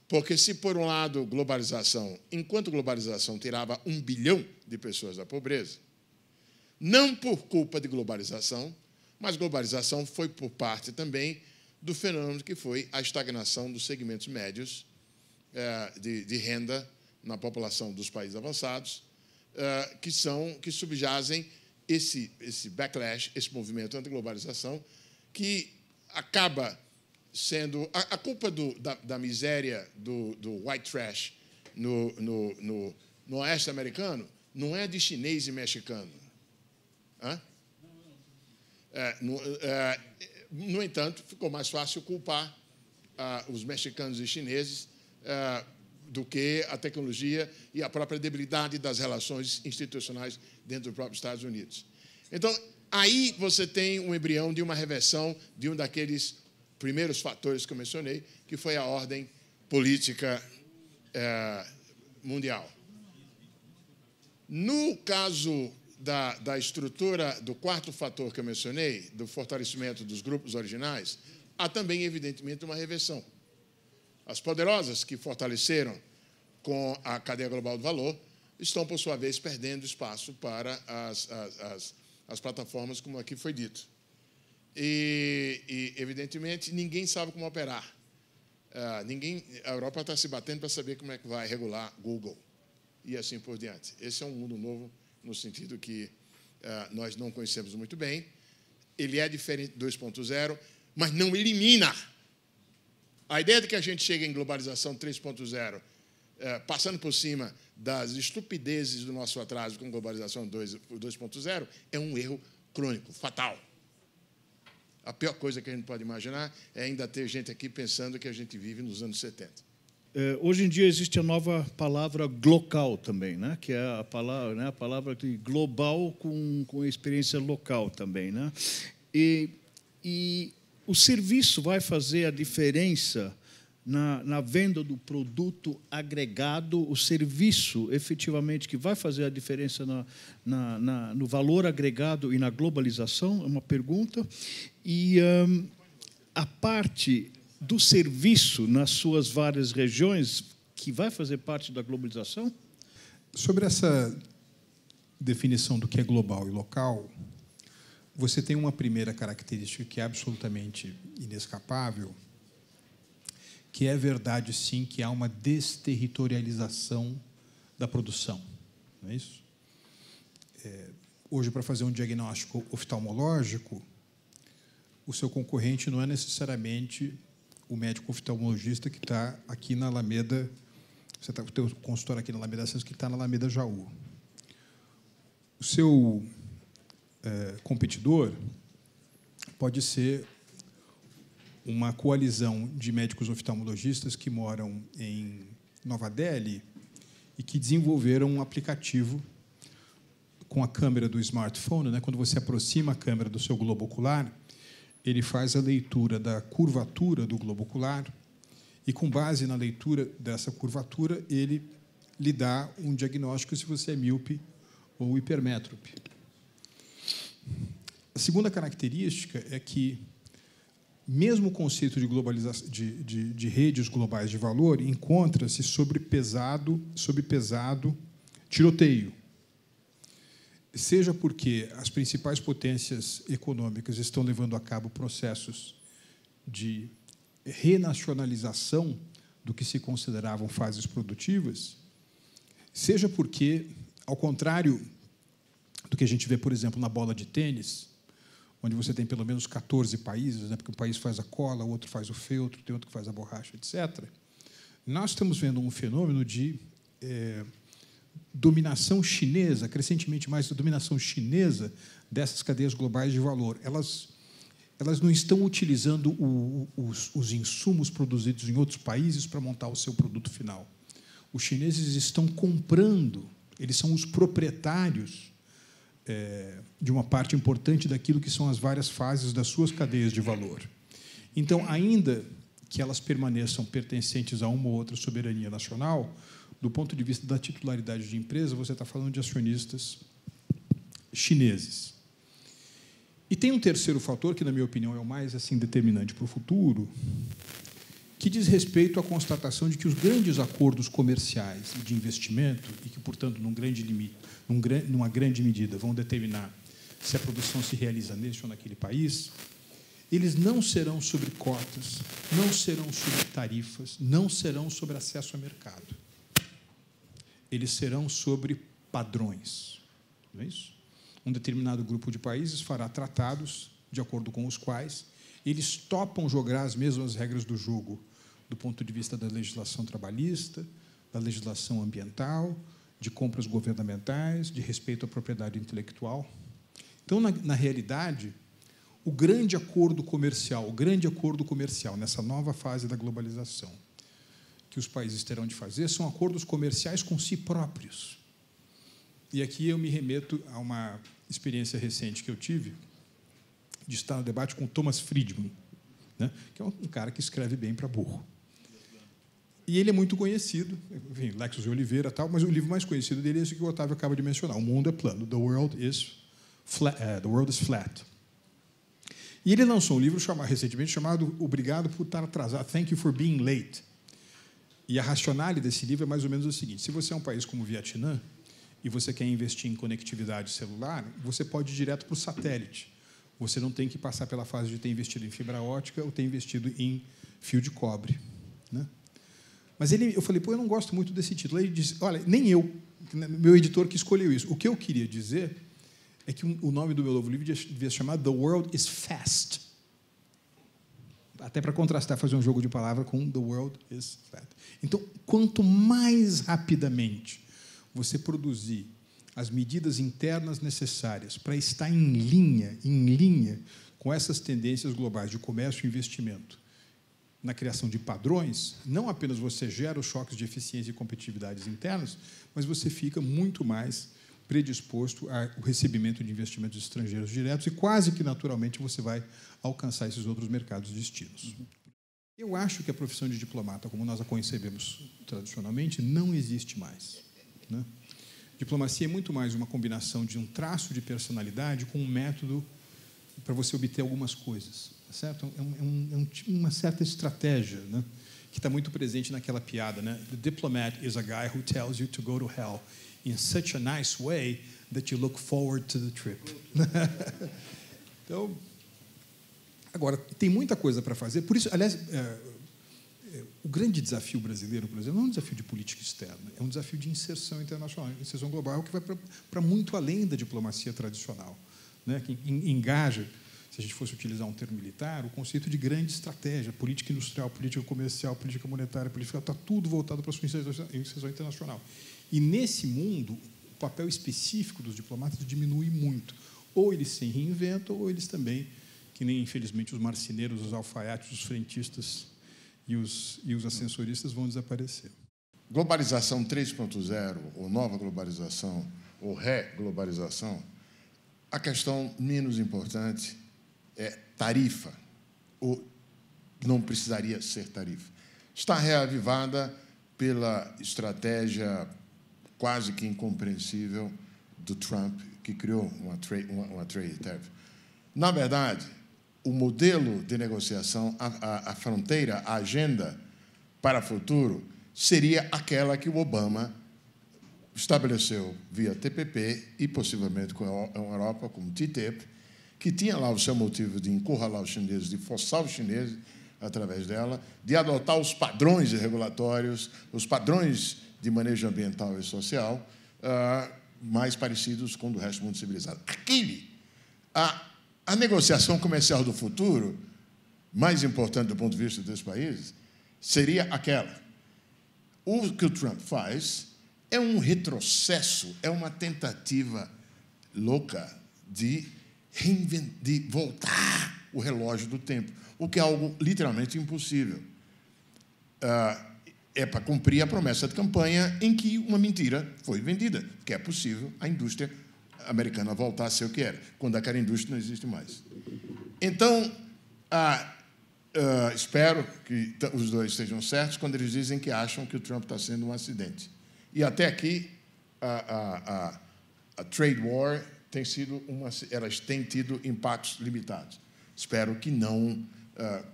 porque se, por um lado, globalização, enquanto globalização tirava 1 bilhão de pessoas da pobreza, não por culpa de globalização, mas globalização foi por parte também do fenômeno que foi a estagnação dos segmentos médios de renda na população dos países avançados, que subjazem esse backlash, esse movimento anti-globalização, que acaba sendo a culpa da miséria do white trash no oeste americano não é de chinês e mexicano. No entanto, ficou mais fácil culpar os mexicanos e chineses do que a tecnologia e a própria debilidade das relações institucionais dentro dos próprios Estados Unidos. Então, aí você tem um embrião de uma reversão de um daqueles primeiros fatores que eu mencionei, que foi a ordem política mundial. No caso da estrutura do quarto fator que eu mencionei, do fortalecimento dos grupos originais, há também, evidentemente, uma reversão. As poderosas que fortaleceram com a cadeia global do valor estão, por sua vez, perdendo espaço para as plataformas, como aqui foi dito. E, evidentemente, ninguém sabe como operar. A Europa está se batendo para saber como é que vai regular Google e assim por diante. Esse é um mundo novo, no sentido que nós não conhecemos muito bem. Ele é diferente do 2.0, mas não elimina. A ideia de que a gente chega em globalização 3.0, passando por cima das estupidezes do nosso atraso com globalização 2.0, é um erro crônico, fatal. A pior coisa que a gente pode imaginar é ainda ter gente aqui pensando que a gente vive nos anos 70. Hoje em dia existe a nova palavra glocal também, né? Que é a palavra de global com experiência local também, né? E o serviço vai fazer a diferença na venda do produto agregado, o serviço, efetivamente, que vai fazer a diferença no valor agregado e na globalização, é uma pergunta. E a parte do serviço nas suas várias regiões, que vai fazer parte da globalização? Sobre essa definição do que é global e local, você tem uma primeira característica que é absolutamente inescapável, que é verdade, sim, que há uma desterritorialização da produção. Não é isso? Hoje, para fazer um diagnóstico oftalmológico, o seu concorrente não é necessariamente o médico oftalmologista que está aqui na Alameda, você está com o teu consultório aqui na Alameda Santos, que está na Alameda Jaú. O seu competidor pode ser uma coalizão de médicos oftalmologistas que moram em Nova Delhi e que desenvolveram um aplicativo com a câmera do smartphone, né? Quando você aproxima a câmera do seu globo ocular, ele faz a leitura da curvatura do globo ocular e, com base na leitura dessa curvatura, ele lhe dá um diagnóstico se você é míope ou hipermétrope. A segunda característica é que, mesmo o conceito de globalização, de redes globais de valor, encontra-se sob pesado tiroteio. Seja porque as principais potências econômicas estão levando a cabo processos de renacionalização do que se consideravam fases produtivas, seja porque, ao contrário do que a gente vê, por exemplo, na bola de tênis, onde você tem pelo menos 14 países, né, porque um país faz a cola, o outro faz o feltro, tem outro que faz a borracha, etc., nós estamos vendo um fenômeno de dominação chinesa, crescentemente mais dominação chinesa dessas cadeias globais de valor. Elas não estão utilizando os insumos produzidos em outros países para montar o seu produto final. Os chineses estão comprando, eles são os proprietários de uma parte importante daquilo que são as várias fases das suas cadeias de valor. Então, ainda que elas permaneçam pertencentes a uma ou outra soberania nacional, do ponto de vista da titularidade de empresa, você está falando de acionistas chineses. E tem um terceiro fator, que, na minha opinião, é o mais determinante para o futuro, que diz respeito à constatação de que os grandes acordos comerciais e de investimento, e que, portanto, numa grande medida, vão determinar se a produção se realiza neste ou naquele país, eles não serão sobre cotas, não serão sobre tarifas, não serão sobre acesso a mercado. Eles serão sobre padrões. Não é isso? Um determinado grupo de países fará tratados de acordo com os quais eles topam jogar as mesmas regras do jogo, do ponto de vista da legislação trabalhista, da legislação ambiental, de compras governamentais, de respeito à propriedade intelectual. Então, na realidade, o grande acordo comercial nessa nova fase da globalização que os países terão de fazer são acordos comerciais com si próprios. E aqui eu me remeto a uma experiência recente que eu tive de estar no debate com Thomas Friedman, né, que é um cara que escreve bem para burro. E ele é muito conhecido, enfim, Lexos de Oliveira, tal, mas o livro mais conhecido dele é esse que o Otávio acaba de mencionar, O Mundo é Plano, The World is Flat. E ele lançou um livro recentemente chamado Obrigado por estar atrasado, Thank you for being late. E a racionalidade desse livro é mais ou menos o seguinte: se você é um país como o Vietnã e você quer investir em conectividade celular, você pode ir direto para o satélite. Você não tem que passar pela fase de ter investido em fibra ótica ou ter investido em fio de cobre, né? Mas eu falei, eu não gosto muito desse título. Aí ele disse, olha, nem eu, meu editor que escolheu isso. O que eu queria dizer é que o nome do meu novo livro devia se chamar The World is Fast. Até para contrastar, fazer um jogo de palavras com The World is Fat. Então, quanto mais rapidamente você produzir as medidas internas necessárias para estar em linha com essas tendências globais de comércio e investimento, na criação de padrões, não apenas você gera os choques de eficiência e competitividades internas, mas você fica muito mais predisposto ao recebimento de investimentos estrangeiros diretos e quase que naturalmente você vai alcançar esses outros mercados distintos. Eu acho que a profissão de diplomata, como nós a concebemos tradicionalmente, não existe mais, né? Diplomacia é muito mais uma combinação de um traço de personalidade com um método para você obter algumas coisas, certo? Uma certa estratégia, né, que está muito presente naquela piada, né? The diplomat is a guy who tells you to go to hell in such a nice way that you look forward to the trip. Então, agora, tem muita coisa para fazer. Por isso, aliás, o grande desafio brasileiro, por exemplo, não é um desafio de política externa, é um desafio de inserção internacional, inserção global, que vai para muito além da diplomacia tradicional, né, que engaja, se a gente fosse utilizar um termo militar, o conceito de grande estratégia, política industrial, política comercial, política monetária, política, está tudo voltado para a sua inserção internacional. E, nesse mundo, o papel específico dos diplomatas diminui muito. ou eles se reinventam, ou eles também, que nem, infelizmente, os marceneiros, os alfaiates, os frentistas e os ascensoristas vão desaparecer. Globalização 3.0, ou nova globalização, ou reglobalização, a questão menos importante é tarifa, ou não precisaria ser tarifa. Está reavivada pela estratégia quase que incompreensível do Trump, que criou uma trade tariff. Na verdade, o modelo de negociação, a fronteira, a agenda para o futuro, seria aquela que o Obama estabeleceu via TPP e, possivelmente, com a Europa, como TTIP, que tinha lá o seu motivo de encurralar os chineses, de forçar os chineses através dela, de adotar os padrões regulatórios, os padrões de manejo ambiental e social mais parecidos com o do resto do mundo civilizado. A negociação comercial do futuro, mais importante do ponto de vista desses países, seria aquela. O que o Trump faz é um retrocesso, é uma tentativa louca de voltar o relógio do tempo, o que é algo literalmente impossível. É para cumprir a promessa de campanha em que uma mentira foi vendida, que é possível a indústria americana voltar a ser o que era, quando aquela indústria não existe mais. Então, espero que os dois estejam certos quando eles dizem que acham que o Trump está sendo um acidente. E até aqui, a trade war elas têm tido impactos limitados. Espero que não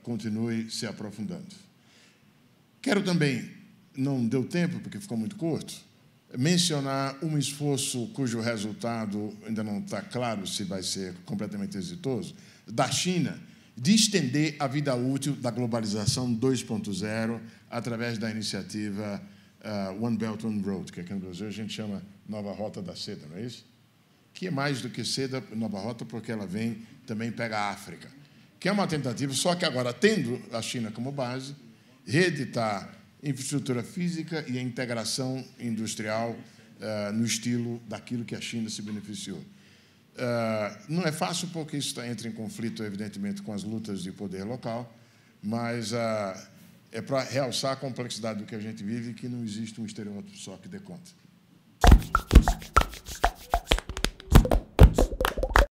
continue se aprofundando. Quero também, não deu tempo porque ficou muito curto, mencionar um esforço cujo resultado ainda não está claro se vai ser completamente exitoso, da China, de estender a vida útil da globalização 2.0 através da iniciativa One Belt, One Road, que aqui no Brasil a gente chama Nova Rota da Seda, não é isso? Que é mais do que seda, Nova Rota, porque ela também pega a África, que é uma tentativa, só que agora, tendo a China como base, reeditar infraestrutura física e a integração industrial no estilo daquilo que a China se beneficiou. Não é fácil, porque isso entra em conflito, evidentemente, com as lutas de poder local, mas é para realçar a complexidade do que a gente vive, que não existe um estereótipo só que dê conta.